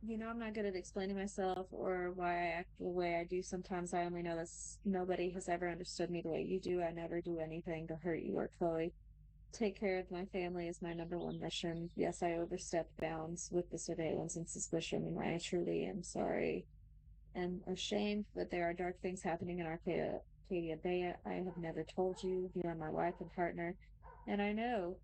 You know, I'm not good at explaining myself or why I act the way I do. Sometimes I only know that nobody has ever understood me the way you do. I never do anything to hurt you or Chloe. Take care of my family is my #1 mission. Yes, I overstepped bounds with the surveillance and suspicion, and I truly am sorry and ashamed, but there are dark things happening in Arcadia Bay. I have never told you. You are my wife and partner, and I know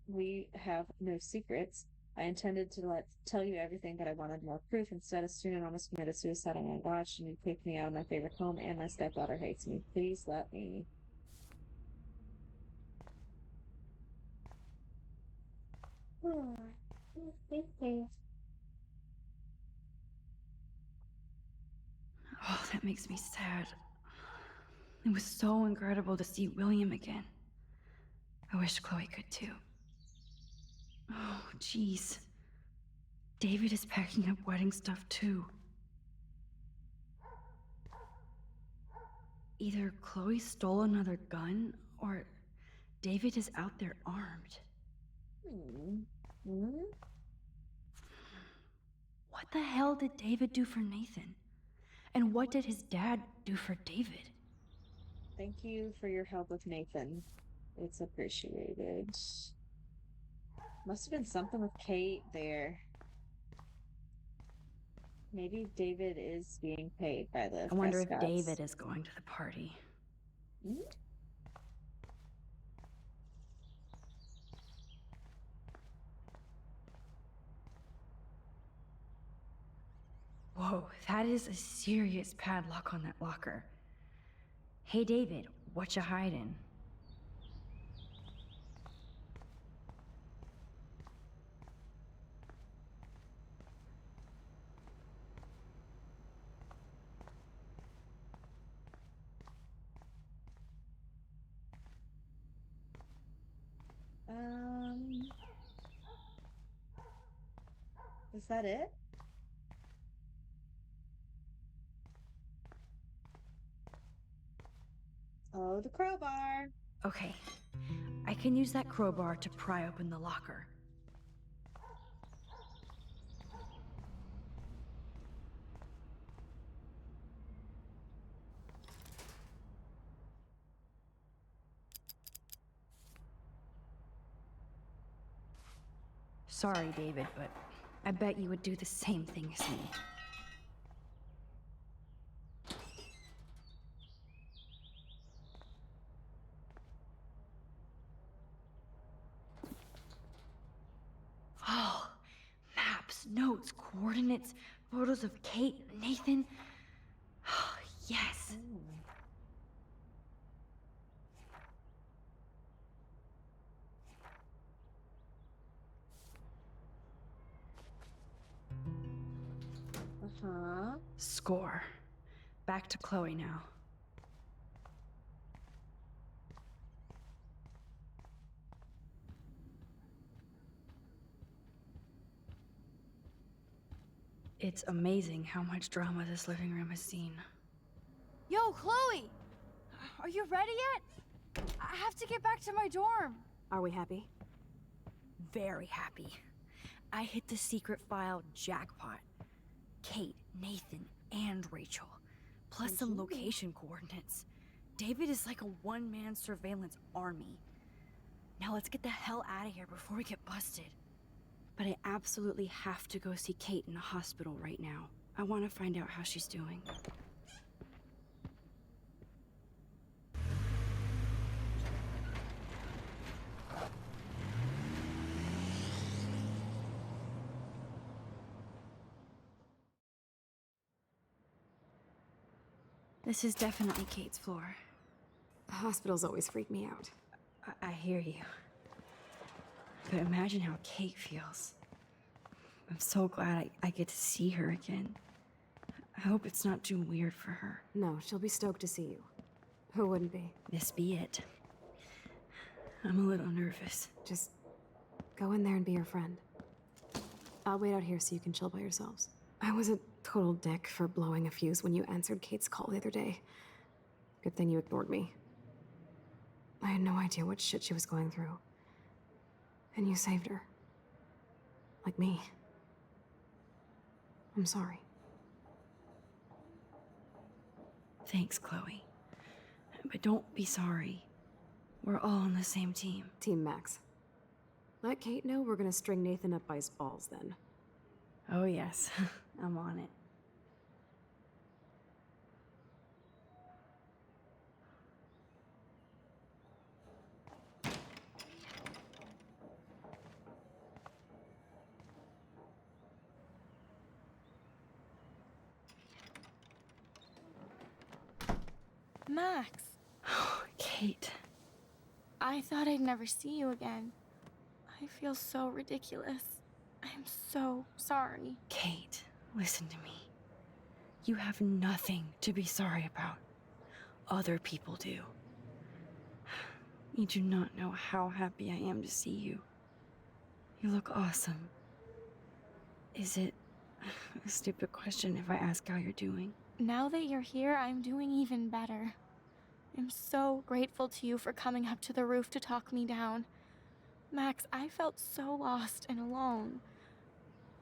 we have no secrets. I intended to tell you everything, but I wanted more proof. Instead, a student almost committed suicide on my watch, and you kicked me out of my favorite home, and my stepdaughter hates me. Please let me. Oh, that makes me sad. It was so incredible to see William again. I wish Chloe could too. Oh, jeez. David is packing up wedding stuff too. Either Chloe stole another gun, or David is out there armed. What the hell did David do for Nathan? And what did his dad do for David? Thank you for your help with Nathan. It's appreciated. Must have been something with Kate there. Maybe David is being paid by the I wonder if Prescotts. David is going to the party. Whoa, that is a serious padlock on that locker. Hey, David, what you hiding? Is that it? Oh, the crowbar. Okay, I can use that crowbar to pry open the locker. Sorry, David, but I bet you would do the same thing as me. Oh, maps, notes, coordinates, photos of Kate, Nathan. Oh, yes. Score. Back to Chloe now. It's amazing how much drama this living room has seen. Yo, Chloe! Are you ready yet? I have to get back to my dorm. Are we happy? Very happy. I hit the secret file jackpot. Kate, Nathan, and Rachel. Plus some location coordinates. David is like a one-man surveillance army. Now let's get the hell out of here before we get busted. But I absolutely have to go see Kate in the hospital right now. I want to find out how she's doing. This is definitely Kate's floor. Hospitals always freak me out. I hear you. But imagine how Kate feels. I'm so glad I get to see her again. I hope it's not too weird for her. No, she'll be stoked to see you. Who wouldn't be? This be it. I'm a little nervous. Just go in there and be your friend. I'll wait out here so you can chill by yourselves. I was a total dick for blowing a fuse when you answered Kate's call the other day. Good thing you ignored me. I had no idea what shit she was going through. And you saved her. Like me. I'm sorry. Thanks, Chloe. But don't be sorry. We're all on the same team. Team Max. Let Kate know we're gonna string Nathan up by his balls then. Oh yes, I'm on it. Max. Kate. I thought I'd never see you again. I feel so ridiculous. I'm so sorry. Kate, listen to me. You have nothing to be sorry about. Other people do. You do not know how happy I am to see you. You look awesome. Is it a stupid question if I ask how you're doing? Now that you're here, I'm doing even better. I'm so grateful to you for coming up to the roof to talk me down. Max, I felt so lost and alone.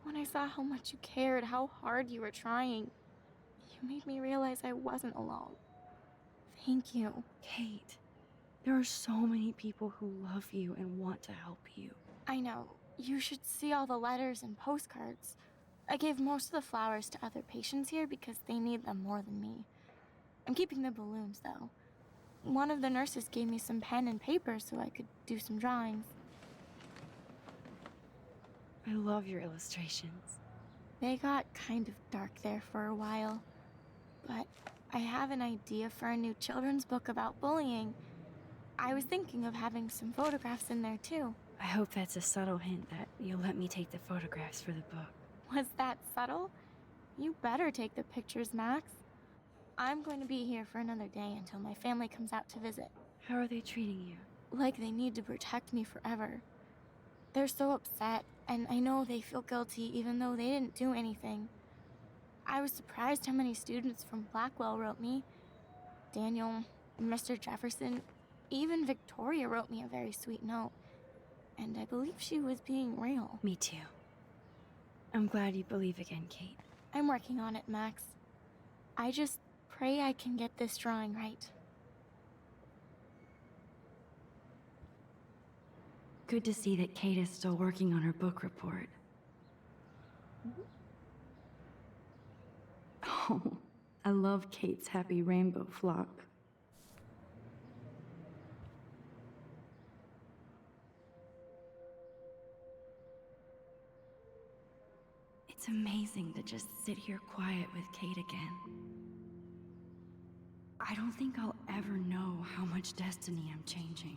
When I saw how much you cared, how hard you were trying, you made me realize I wasn't alone. Thank you. Kate, there are so many people who love you and want to help you. I know. You should see all the letters and postcards. I gave most of the flowers to other patients here because they need them more than me. I'm keeping the balloons, though. One of the nurses gave me some pen and paper so I could do some drawings. I love your illustrations. They got kind of dark there for a while. But I have an idea for a new children's book about bullying. I was thinking of having some photographs in there, too. I hope that's a subtle hint that you'll let me take the photographs for the book. Was that subtle? You better take the pictures, Max. I'm going to be here for another day until my family comes out to visit. How are they treating you? Like they need to protect me forever. They're so upset, and I know they feel guilty even though they didn't do anything. I was surprised how many students from Blackwell wrote me. Daniel, Mr. Jefferson, even Victoria wrote me a very sweet note. And I believe she was being real. Me too. I'm glad you believe again, Kate. I'm working on it, Max. I just pray I can get this drawing right. Good to see that Kate is still working on her book report. Oh, I love Kate's happy rainbow flock. It's amazing to just sit here quiet with Kate again. I don't think I'll ever know how much destiny I'm changing.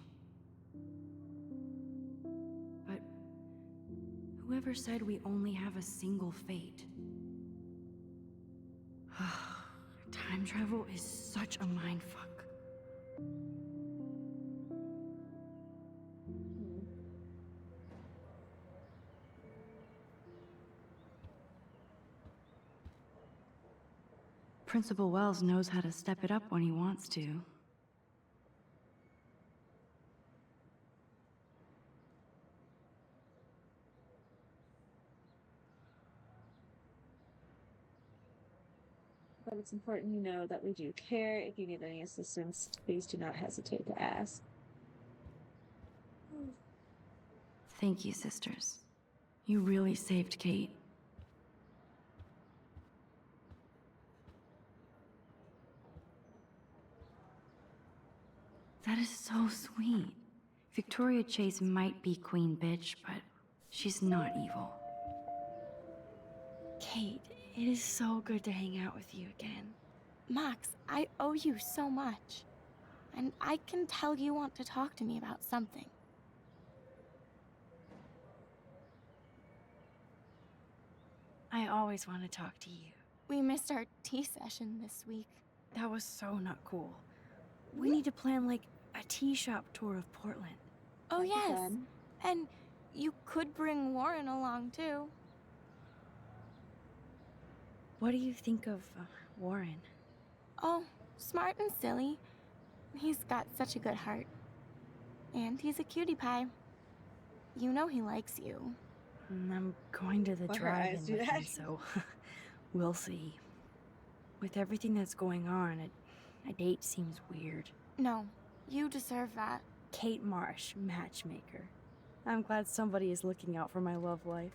But whoever said we only have a single fate? Time travel is such a mindfuck. Principal Wells knows how to step it up when he wants to. But it's important you know that we do care. If you need any assistance, please do not hesitate to ask. Thank you, sisters. You really saved Kate. That is so sweet. Victoria Chase might be Queen Bitch, but she's not evil. Kate, it is so good to hang out with you again. Max, I owe you so much. And I can tell you want to talk to me about something. I always want to talk to you. We missed our tea session this week. That was so not cool. We need to plan, like, a tea shop tour of Portland. Oh, yes. And you could bring Warren along, too. What do you think of Warren? Oh, smart and silly. He's got such a good heart. And he's a cutie pie. You know he likes you. I'm going to the Let her drive-in eyes do with him, that. so we'll see. With everything that's going on, a date seems weird. No, you deserve that. Kate Marsh, matchmaker. I'm glad somebody is looking out for my love life.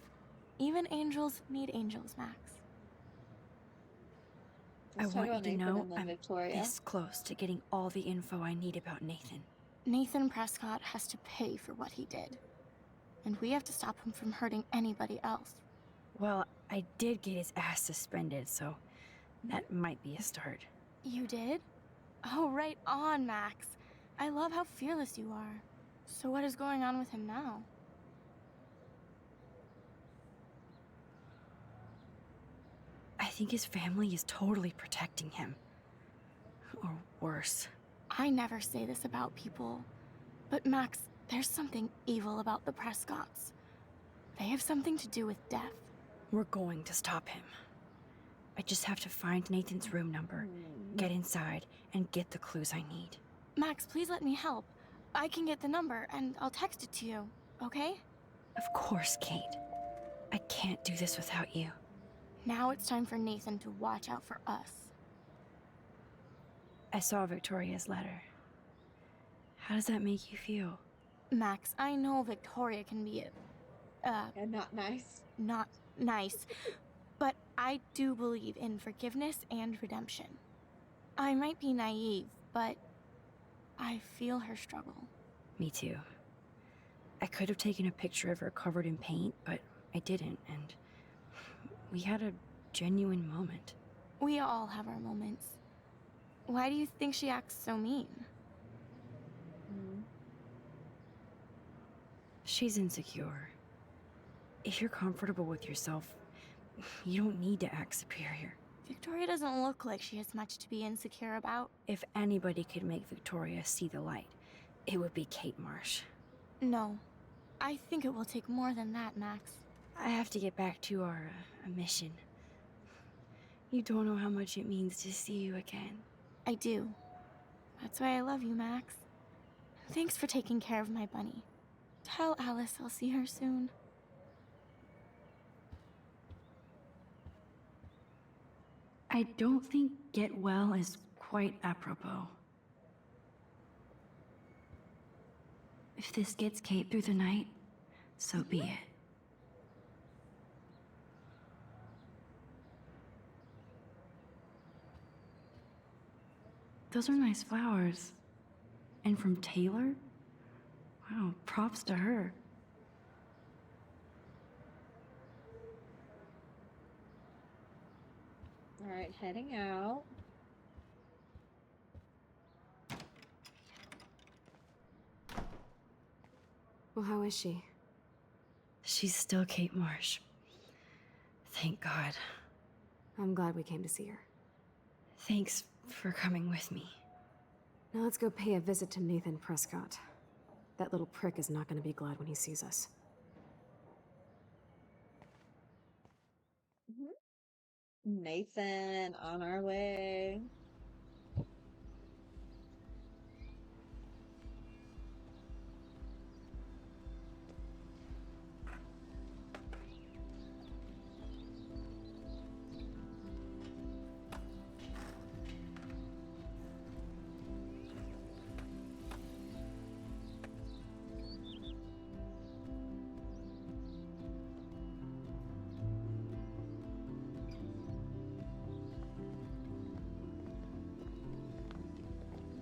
Even angels need angels, Max. I Let's talk want you about to Nathan know and then I'm Victoria. this close to getting all the info I need about Nathan. Nathan Prescott has to pay for what he did. And we have to stop him from hurting anybody else. Well, I did get his ass suspended, so that might be a start. You did? Oh, right on, Max. I love how fearless you are. So what is going on with him now? I think his family is totally protecting him. Or worse. I never say this about people. But Max, there's something evil about the Prescotts. They have something to do with death. We're going to stop him. I just have to find Nathan's room number, get inside, and get the clues I need. Max, please let me help. I can get the number, and I'll text it to you, okay? Of course, Kate. I can't do this without you. Now it's time for Nathan to watch out for us. I saw Victoria's letter. How does that make you feel? Max, I know Victoria can be not nice. Not nice. But I do believe in forgiveness and redemption. I might be naive, but I feel her struggle. Me too. I could have taken a picture of her covered in paint, but I didn't, and we had a genuine moment. We all have our moments. Why do you think she acts so mean? She's insecure. If you're comfortable with yourself, you don't need to act superior. Victoria doesn't look like she has much to be insecure about. If anybody could make Victoria see the light, it would be Kate Marsh. No. I think it will take more than that, Max. I have to get back to our mission. You don't know how much it means to see you again. I do. That's why I love you, Max. Thanks for taking care of my bunny. Tell Alice I'll see her soon. I don't think get well is quite apropos. If this gets Kate through the night, so be it. Those are nice flowers. And from Taylor? Wow, props to her. Alright, heading out. Well, how is she? She's still Kate Marsh. Thank God. I'm glad we came to see her. Thanks for coming with me. Now let's go pay a visit to Nathan Prescott. That little prick is not going to be glad when he sees us. Nathan, on our way.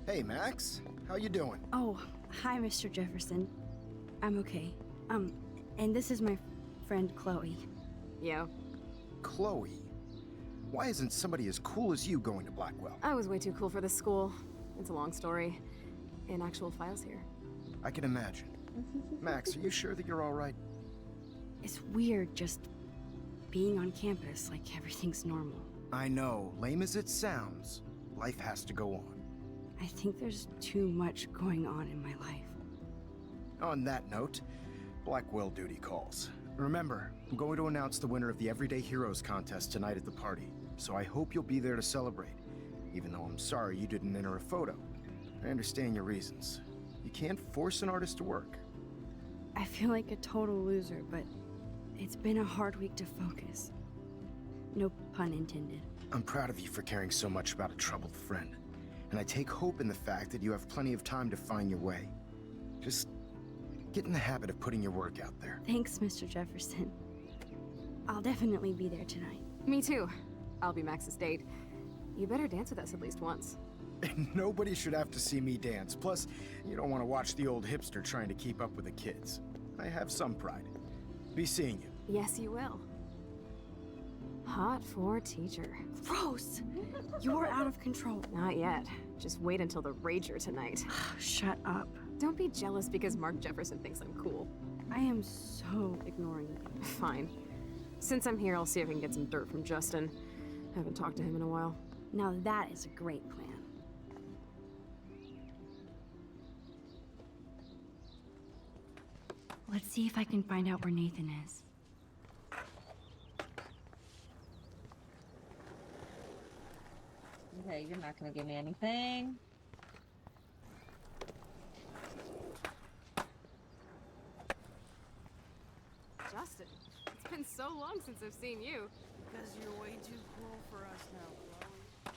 Hey, Max. How you doing? Oh, hi, Mr. Jefferson. I'm okay. And this is my friend Chloe. Yo. Chloe? Why isn't somebody as cool as you going to Blackwell? I was way too cool for this school. It's a long story. And actual files here. I can imagine. Max, are you sure that you're all right? It's weird just being on campus like everything's normal. I know. Lame as it sounds, life has to go on. I think there's too much going on in my life. On that note, Blackwell duty calls. Remember, I'm going to announce the winner of the Everyday Heroes contest tonight at the party, so I hope you'll be there to celebrate, even though I'm sorry you didn't enter a photo. I understand your reasons. You can't force an artist to work. I feel like a total loser, but it's been a hard week to focus. No pun intended. I'm proud of you for caring so much about a troubled friend, and I take hope in the fact that you have plenty of time to find your way. Just get in the habit of putting your work out there. Thanks, Mr. Jefferson. I'll definitely be there tonight. Me too. I'll be Max's date. You better dance with us at least once. Nobody should have to see me dance. Plus, you don't want to watch the old hipster trying to keep up with the kids. I have some pride. Be seeing you. Yes, you will. Hot for teacher. Gross! You're out of control. Not yet. Just wait until the rager tonight. Shut up. Don't be jealous because Mark Jefferson thinks I'm cool. I am so ignoring you. Fine. Since I'm here, I'll see if I can get some dirt from Justin. Haven't talked to him in a while. Now that is a great plan. Let's see if I can find out where Nathan is. Okay, you're not gonna give me anything. Justin, it's been so long since I've seen you. Because you're way too cool for us now, Chloe.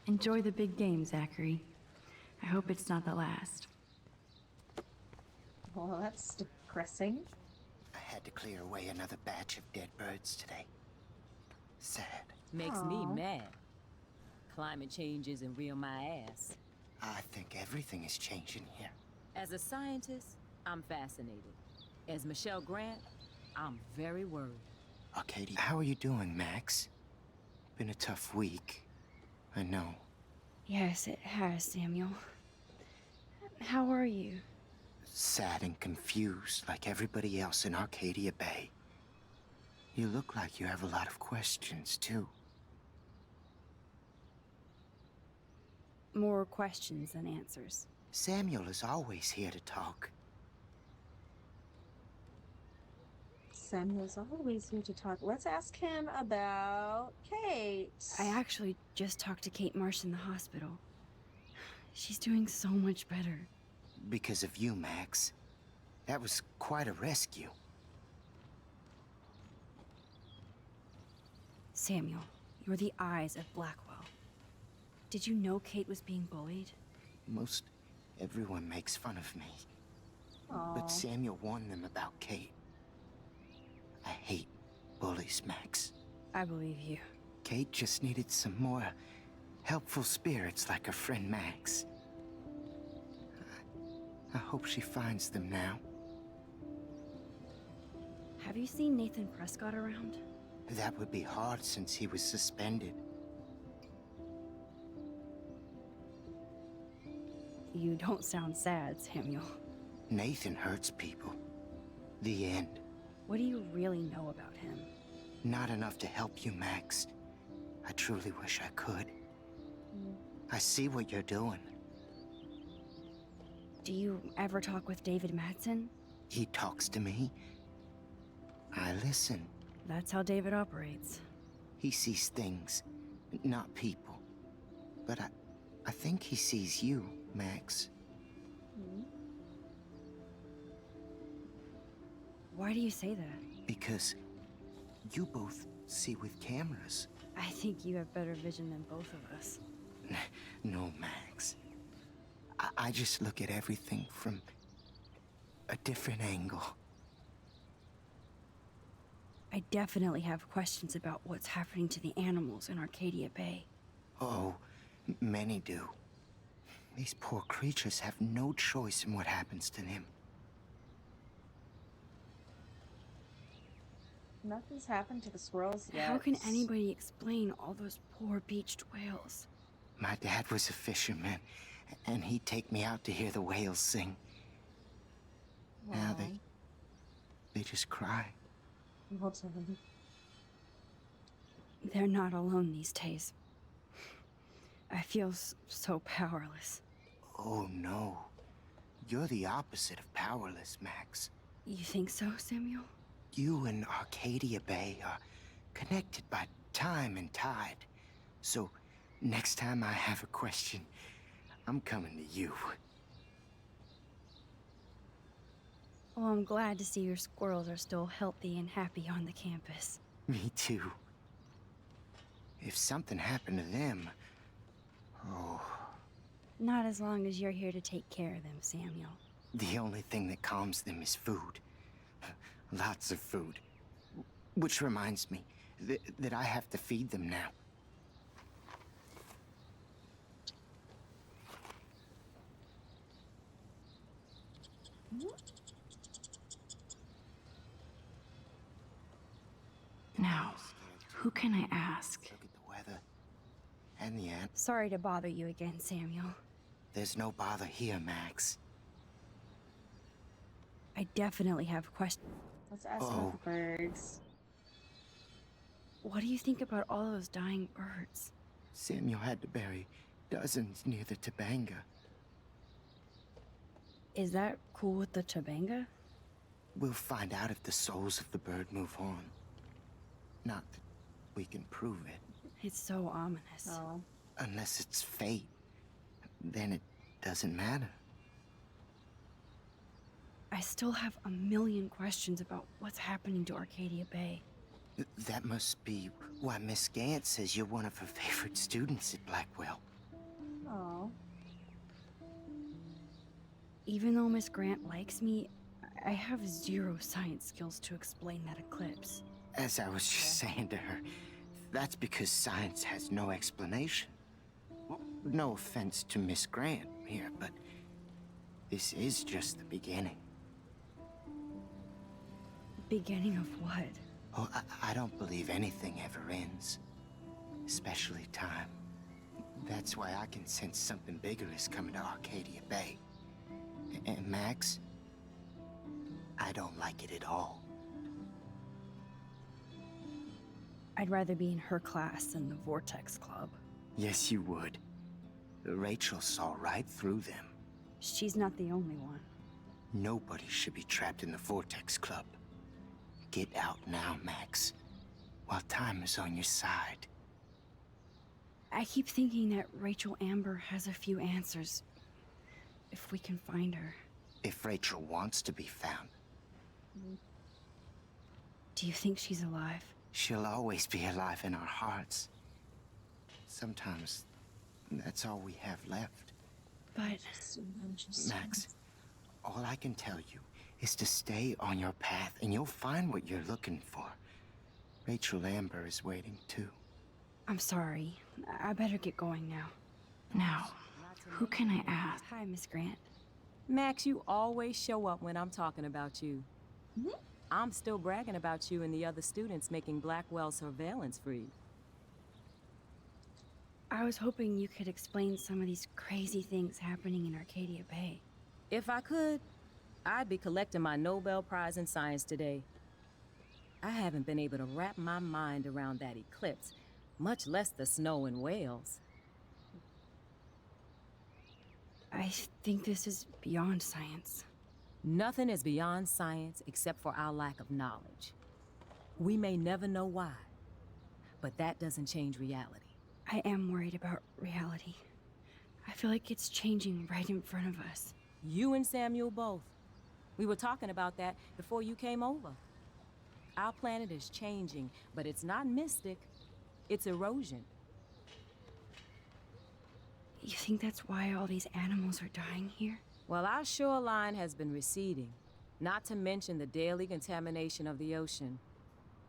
Enjoy the big game, Zachary. I hope it's not the last. Well, that's depressing. I had to clear away another batch of dead birds today. Sad. Makes me mad. Climate change isn't real my ass. I think everything is changing here. As a scientist, I'm fascinated. As Michelle Grant, I'm very worried. Arcadia, how are you doing, Max? Been a tough week. I know. Yes, it has, Samuel. How are you? Sad and confused like everybody else in Arcadia Bay. You look like you have a lot of questions, too. More questions than answers. Samuel is always here to talk. Samuel's always here to talk. Let's ask him about Kate. I actually just talked to Kate Marsh in the hospital. She's doing so much better. Because of you, Max. That was quite a rescue. Samuel, you're the eyes of Blackwell. Did you know Kate was being bullied? Most everyone makes fun of me. Aww. But Samuel warned them about Kate. I hate bullies, Max. I believe you. Kate just needed some more helpful spirits like her friend Max. I hope she finds them now. Have you seen Nathan Prescott around? That would be hard since he was suspended. You don't sound sad, Samuel. Nathan hurts people. The end. What do you really know about him? Not enough to help you, Max. I truly wish I could. I see what you're doing. Do you ever talk with David Madsen? He talks to me. I listen. That's how David operates. He sees things, not people. But I think he sees you, Max. Why do you say that? Because you both see with cameras. I think you have better vision than both of us. No, Max. I just look at everything from a different angle. I definitely have questions about what's happening to the animals in Arcadia Bay. Oh, many do. These poor creatures have no choice in what happens to them. Nothing's happened to the squirrels yet. How can anybody explain all those poor beached whales? My dad was a fisherman, and he'd take me out to hear the whales sing. Now they just cry. They're not alone these days. I feel so powerless. Oh no. You're the opposite of powerless, Max. You think so, Samuel? You and Arcadia Bay are connected by time and tide. So, next time I have a question, I'm coming to you. Well, I'm glad to see your squirrels are still healthy and happy on the campus. Me too. If something happened to them... Oh... Not as long as you're here to take care of them, Samuel. The only thing that calms them is food. Lots of food. Which reminds me that I have to feed them now. Now, who can I ask? Look at the weather. And the ant. Sorry to bother you again, Samuel. There's no bother here, Max. I definitely have questions. Let's ask about the birds. What do you think about all those dying birds? Samuel had to bury dozens near the Tobanga. Is that cool with the Tobanga? We'll find out if the souls of the bird move on. Not that we can prove it. It's so ominous. Oh. Unless it's fate, then it doesn't matter. I still have a million questions about what's happening to Arcadia Bay. That must be why Miss Gant says you're one of her favorite students at Blackwell. Oh. Even though Miss Grant likes me, I have zero science skills to explain that eclipse. As I was just saying to her, that's because science has no explanation. No offense to Miss Grant here, but this is just the beginning. Beginning of what? Oh, I don't believe anything ever ends. Especially time. That's why I can sense something bigger is coming to Arcadia Bay. And Max, I don't like it at all. I'd rather be in her class than the Vortex Club. Yes, you would. Rachel saw right through them. She's not the only one. Nobody should be trapped in the Vortex Club. Get out now, Max, while time is on your side. I keep thinking that Rachel Amber has a few answers. If we can find her. If Rachel wants to be found. Do you think she's alive? She'll always be alive in our hearts. Sometimes, that's all we have left. But... Max, all I can tell you is to stay on your path and you'll find what you're looking for. Rachel Amber is waiting too. I'm sorry. I better get going now. Now, who can I ask? Hi, Miss Grant. Max, you always show up when I'm talking about you. I'm still bragging about you and the other students making Blackwell surveillance free. I was hoping you could explain some of these crazy things happening in Arcadia Bay. If I could, I'd be collecting my Nobel Prize in Science today. I haven't been able to wrap my mind around that eclipse, much less the snow in Wales. I think this is beyond science. Nothing is beyond science except for our lack of knowledge. We may never know why, But that doesn't change reality. I am worried about reality. I feel like it's changing right in front of us. You and Samuel both. We were talking about that before you came over. Our planet is changing, but it's not mystic. It's erosion. You think that's why all these animals are dying here? Well, our shoreline has been receding, not to mention the daily contamination of the ocean.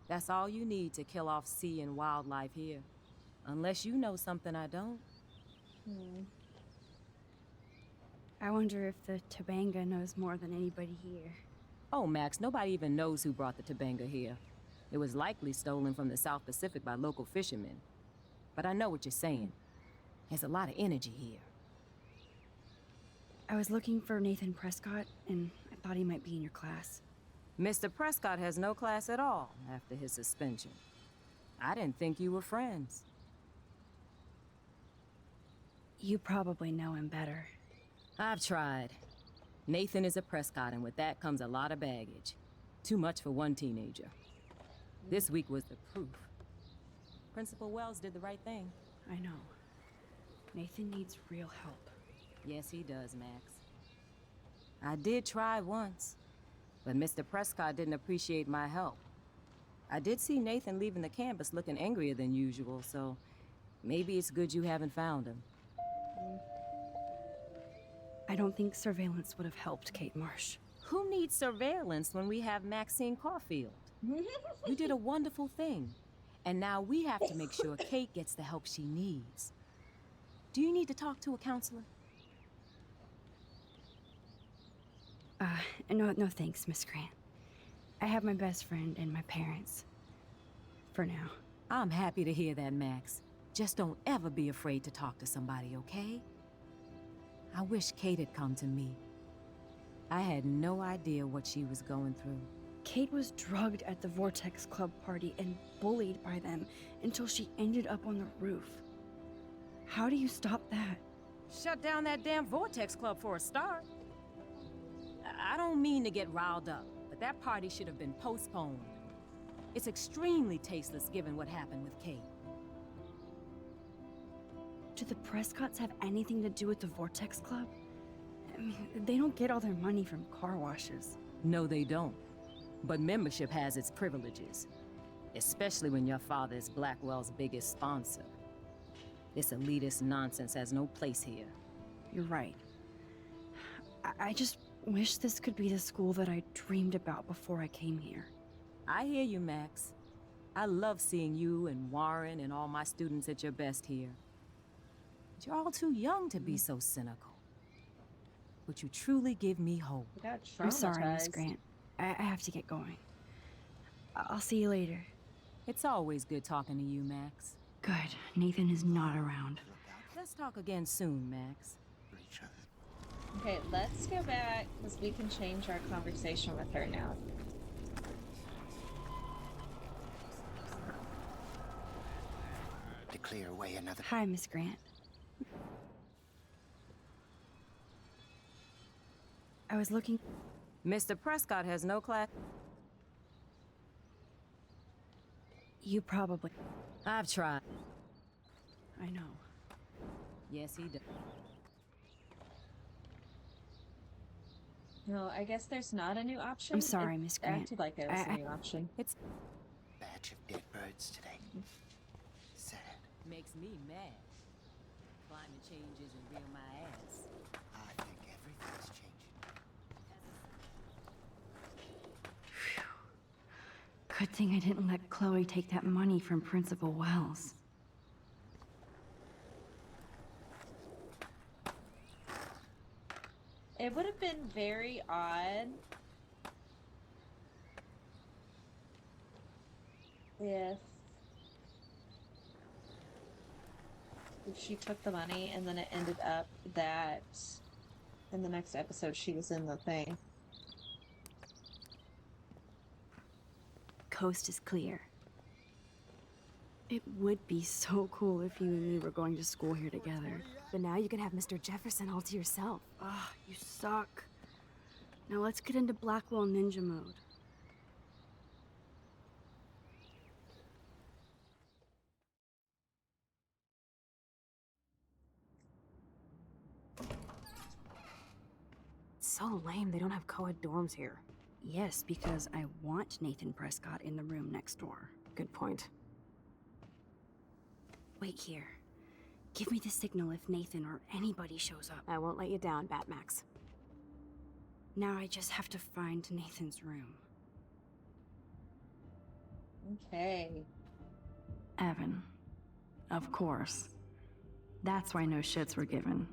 That's all you need to kill off sea and wildlife here. Unless you know something I don't. I wonder if the Tobanga knows more than anybody here. Oh, Max, nobody even knows who brought the Tobanga here. It was likely stolen from the South Pacific by local fishermen. But I know what you're saying. There's a lot of energy here. I was looking for Nathan Prescott, and I thought he might be in your class. Mr. Prescott has no class at all after his suspension. I didn't think you were friends. You probably know him better. I've tried. Nathan is a Prescott, and with that comes a lot of baggage. Too much for one teenager. This week was the proof. Principal Wells did the right thing. I know. Nathan needs real help. Yes, he does, Max. I did try once, but Mr. Prescott didn't appreciate my help. I did see Nathan leaving the campus looking angrier than usual, so maybe it's good you haven't found him. I don't think surveillance would have helped Kate Marsh. Who needs surveillance when we have Maxine Caulfield? You did a wonderful thing, and now we have to make sure Kate gets the help she needs. Do you need to talk to a counselor? No thanks, Miss Grant. I have my best friend and my parents. For now. I'm happy to hear that, Max. Just don't ever be afraid to talk to somebody, okay? I wish Kate had come to me. I had no idea what she was going through. Kate was drugged at the Vortex Club party and bullied by them until she ended up on the roof. How do you stop that? Shut down that damn Vortex Club for a start. I don't mean to get riled up, but that party should have been postponed. It's extremely tasteless given what happened with Kate. Do the Prescotts have anything to do with the Vortex Club? I mean, they don't get all their money from car washes. No, they don't. But membership has its privileges. Especially when your father is Blackwell's biggest sponsor. This elitist nonsense has no place here. You're right. I just wish this could be the school that I dreamed about before I came here. I hear you, Max. I love seeing you and Warren and all my students at your best here. But you're all too young to be so cynical. But you truly give me hope. I'm sorry, Miss Grant. I have to get going. I'll see you later. It's always good talking to you, Max. Good. Nathan is not around. Let's talk again soon, Max. Okay, let's go back, because we can change our conversation with her now. To clear away another... Hi, Miss Grant. I was looking... Mr. Prescott has no class... You probably... I've tried. I know. Yes, he does. No, I guess there's not a new option. I'm sorry, Miss Grant. I acted like there was a new option. It's... Batch of dead birds today. Sad. Makes me mad. Climate change isn't real my ass. I think everything's changing. Good thing I didn't let Chloe take that money from Principal Wells. It would have been very odd if she took the money and then it ended up that in the next episode she was in the thing. Coast is clear. It would be so cool if you and me were going to school here together. But now you can have Mr. Jefferson all to yourself. Ah, you suck. Now let's get into Blackwell Ninja mode. so lame they don't have co-ed dorms here. Yes, because I want Nathan Prescott in the room next door. Good point. Wait here. Give me the signal if Nathan or anybody shows up. I won't let you down, Batmax. Now I just have to find Nathan's room. Okay. Evan. Of course. That's why no shits were given.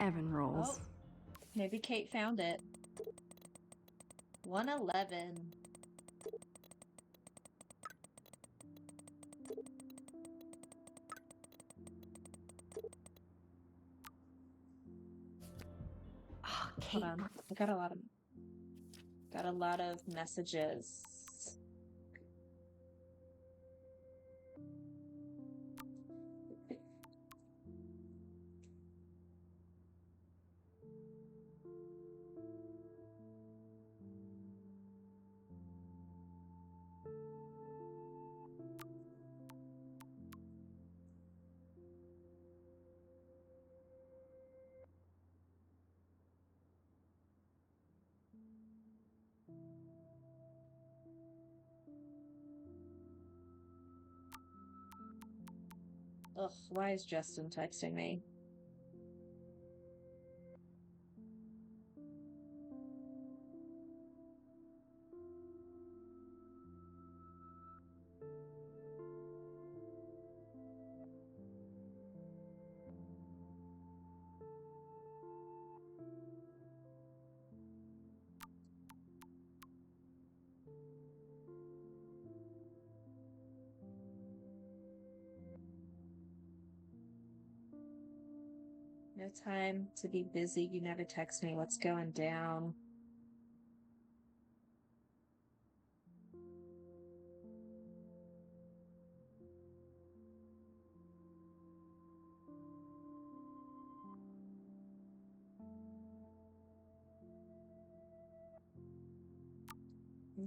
Evan rolls. Oh, maybe Kate found it. 111. Oh, Kate. Hold on. I got a lot of messages. Ugh, why is Justin texting me? No time to be busy. You never text me. What's going down?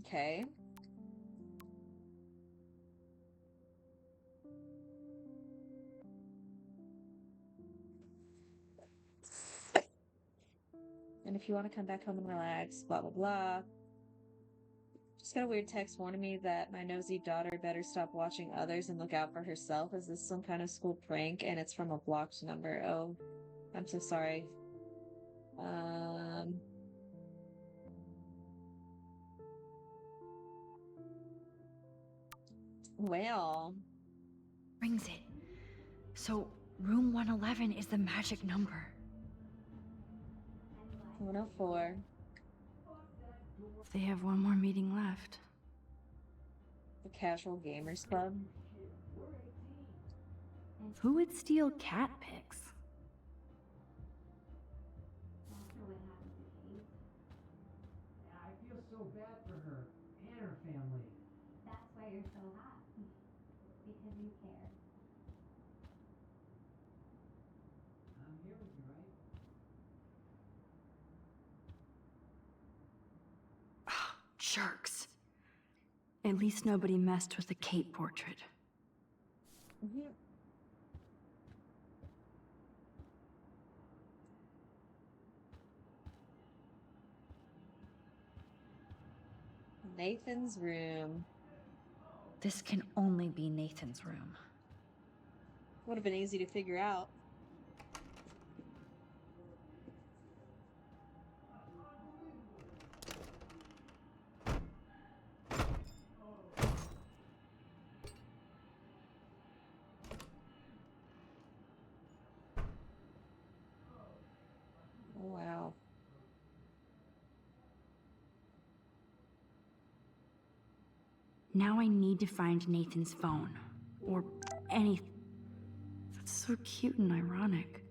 Okay. And if you want to come back home and relax, blah, blah, blah. Just got a weird text warning me that my nosy daughter better stop watching others and look out for herself. Is this some kind of school prank? And it's from a blocked number. Oh, I'm so sorry. Well. Rings it. So, room 111 is the magic number. 104. They have one more meeting left. The Casual Gamers Club. Who would steal cat pics? I feel so bad for her and her family. That's why you're so hot. Because you care. I'm here with you, right? Jerks. At least nobody messed with the Kate portrait. Mm-hmm. Nathan's room. This can only be Nathan's room. Would have been easy to figure out. Wow. Now I need to find Nathan's phone. Or anything. That's so cute and ironic.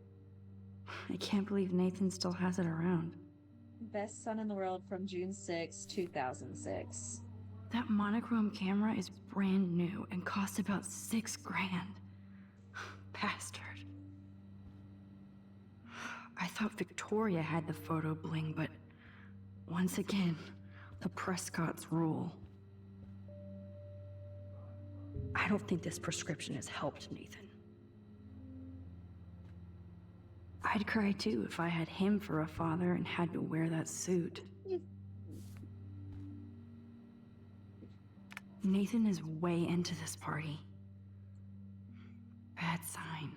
I can't believe Nathan still has it around. Best Son in the World from June 6, 2006. That monochrome camera is brand new and costs about $6 grand. Bastard. I thought Victoria had the photo bling, but once again, the Prescotts rule. I don't think this prescription has helped Nathan. I'd cry too if I had him for a father and had to wear that suit. Nathan is way into this party. Bad sign.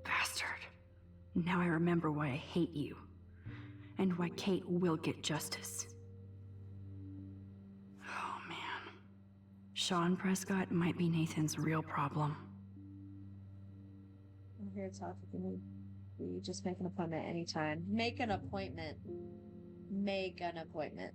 Bastard. Now I remember why I hate you. And why Kate will get justice. Oh, man. Sean Prescott might be Nathan's real problem. I'm here to talk if you need. You just make an appointment anytime. Make an appointment. Make an appointment.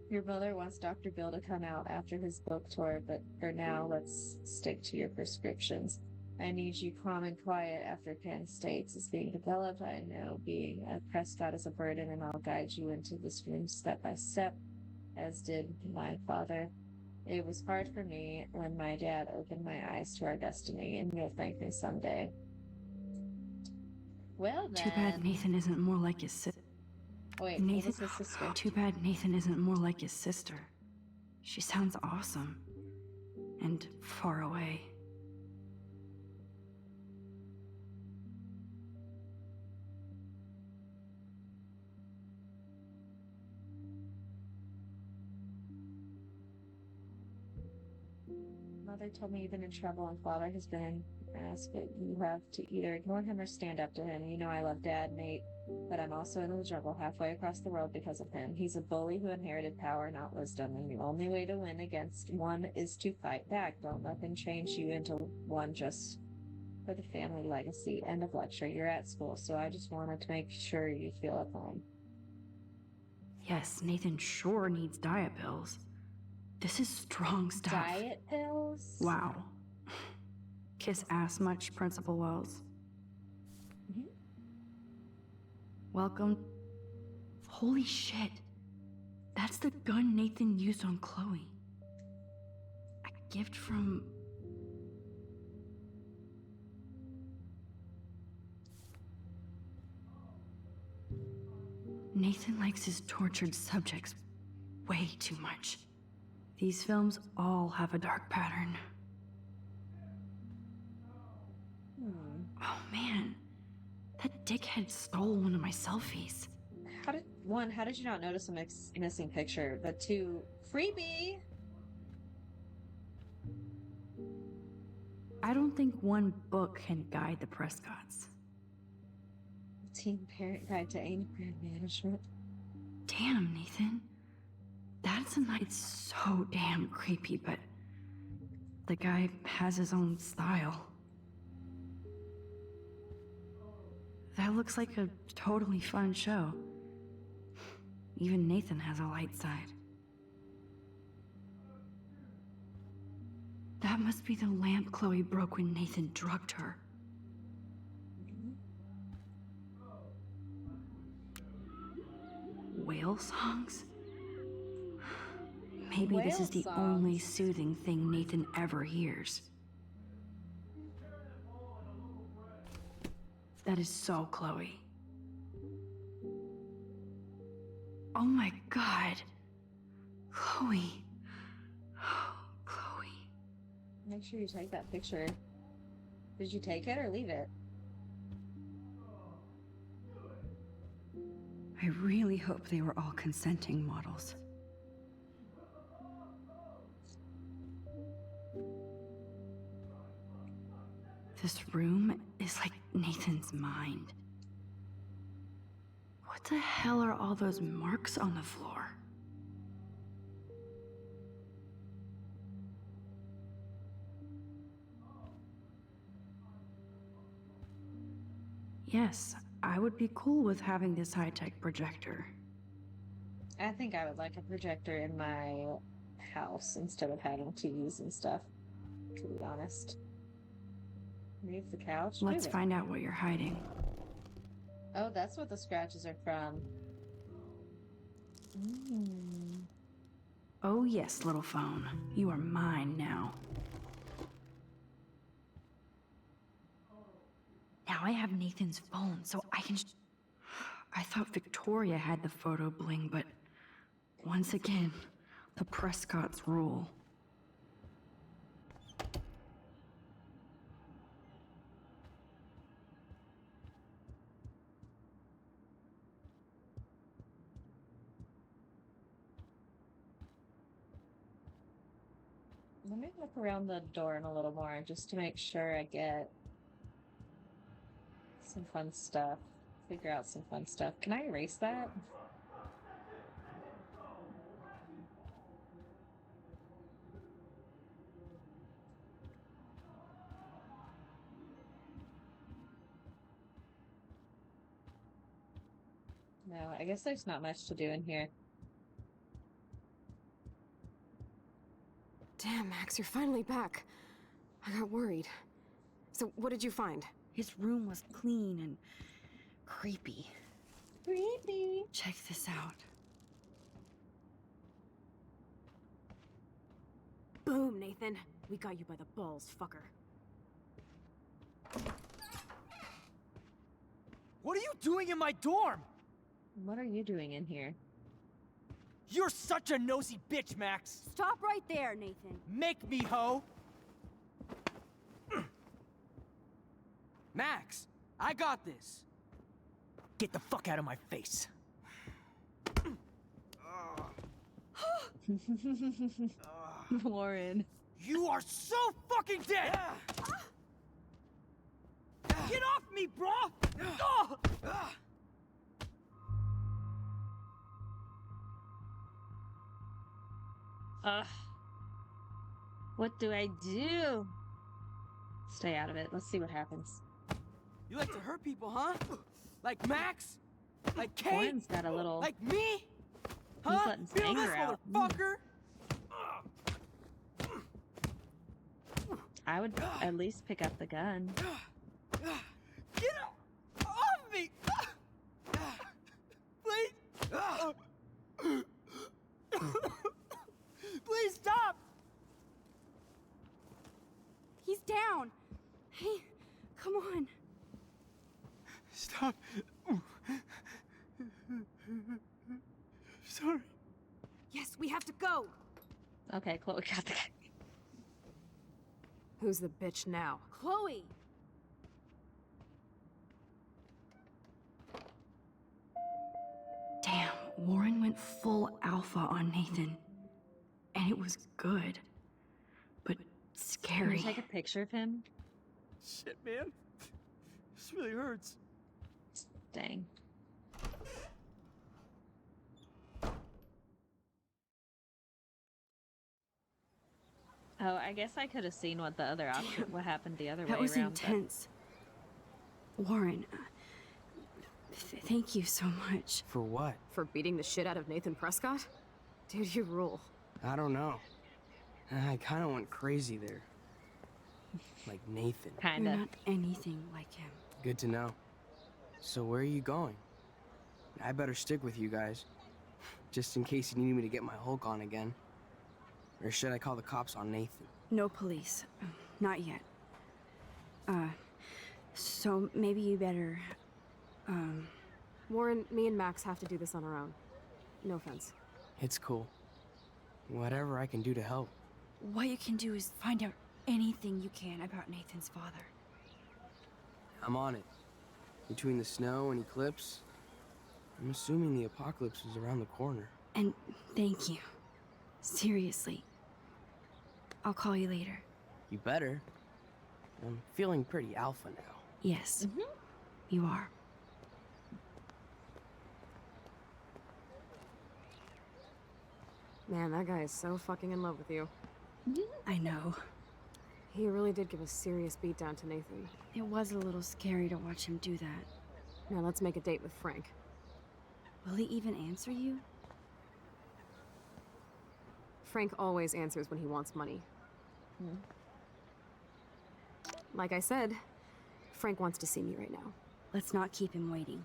Your mother wants Dr. Bill to come out after his book tour, but for now, let's stick to your prescriptions. I need you calm and quiet after Penn States is being developed. I know being at Prescott is a burden, and I'll guide you into this room step by step, as did my father. It was hard for me when my dad opened my eyes to our destiny, and you'll thank me someday. Well then. Too bad Nathan isn't more like his sister. Wait, Nathan, what was his sister? Too bad Nathan isn't more like his sister. She sounds awesome. And far away. Mother told me you've been in trouble and father has been asked, but you have to either ignore him or stand up to him. You know I love Dad, Nate, but I'm also in the jungle halfway across the world because of him. He's a bully who inherited power, not wisdom, and the only way to win against one is to fight back. Don't let him change you into one just for the family legacy. End of lecture. You're at school, so I just wanted to make sure you feel at home. Yes, Nathan sure needs diet pills. This is strong stuff. Diet pills? Wow. Kiss ass much, Principal Wells. Mm-hmm. Welcome. Holy shit. That's the gun Nathan used on Chloe. A gift from... Nathan likes his tortured subjects way too much. These films all have a dark pattern. Oh man, that dickhead stole one of my selfies. How did you not notice a missing picture? But two, freebie! I don't think one book can guide the Prescotts. Teen Parent Guide to Aim Brand Management. Damn, Nathan. That's a night so damn creepy, but the guy has his own style. That looks like a totally fun show. Even Nathan has a light side. That must be the lamp Chloe broke when Nathan drugged her. Whale songs? Maybe this is the only soothing thing Nathan ever hears. That is so Chloe. Oh my god. Chloe. Oh, Chloe. Make sure you take that picture. Did you take it or leave it? I really hope they were all consenting models. This room is like Nathan's mind. What the hell are all those marks on the floor? Yes, I would be cool with having this high-tech projector. I think I would like a projector in my house instead of having TVs and stuff, to be honest. Move the couch. Let's find out what you're hiding. Oh, that's what the scratches are from. Oh yes, little phone. You are mine now. Now I have Nathan's phone, so I can... I thought Victoria had the photo bling, but... Once again, The Prescott's rule. Let me look around the door in a little more just to make sure I get some fun stuff. Figure out some fun stuff. Can I erase that? No, I guess there's not much to do in here. Damn, Max, you're finally back. I got worried. So, what did you find? His room was clean and creepy. Creepy. Check this out. Boom, Nathan. We got you by the balls, fucker. What are you doing in my dorm? What are you doing in here? You're such a nosy bitch, Max! Stop right there, Nathan. Make me, ho! Max, I got this. Get the fuck out of my face. Warren. You are so fucking dead! Get off me, bro! What do I do? Stay out of it. Let's see what happens. You like to hurt people, huh? Like Max? Like Kate? Warren's got a little... Like me? He's Huh? letting his Feel anger this, out. motherfucker? I would at least pick up the gun. Get off me! Please! Please stop! He's down. Hey, come on. Stop. Sorry. Yes, we have to go. Okay, Chloe got the guy. Who's the bitch now? Chloe. Damn, Warren went full alpha on Nathan. And it was good. But Can scary. you take a picture of him? Shit, man. This really hurts. Dang. Oh, I guess I could have seen what the other option, what happened the other way That was around. but- intense. Warren, thank you so much. For what? For beating the shit out of Nathan Prescott? Dude, you rule. I don't know. I kind of went crazy there. Like Nathan. You're Kinda. not anything like him. Good to know. So where are you going? I better stick with you guys. Just in case you need me to get my Hulk on again. Or should I call the cops on Nathan? No police. Not yet. So maybe you better, Warren, me and Max have to do this on our own. No offense. It's cool. Whatever I can do to help. What you can do is find out anything you can about Nathan's father. I'm on it. Between the snow and eclipse, I'm assuming the apocalypse is around the corner. And thank you. Seriously. I'll call you later. You better. I'm feeling pretty alpha now. Yes. You are. Man, that guy is so fucking in love with you. I know. He really did give a serious beatdown to Nathan. It was a little scary to watch him do that. Now let's make a date with Frank. Will he even answer you? Frank always answers when he wants money. Like I said, Frank wants to see me right now. Let's not keep him waiting.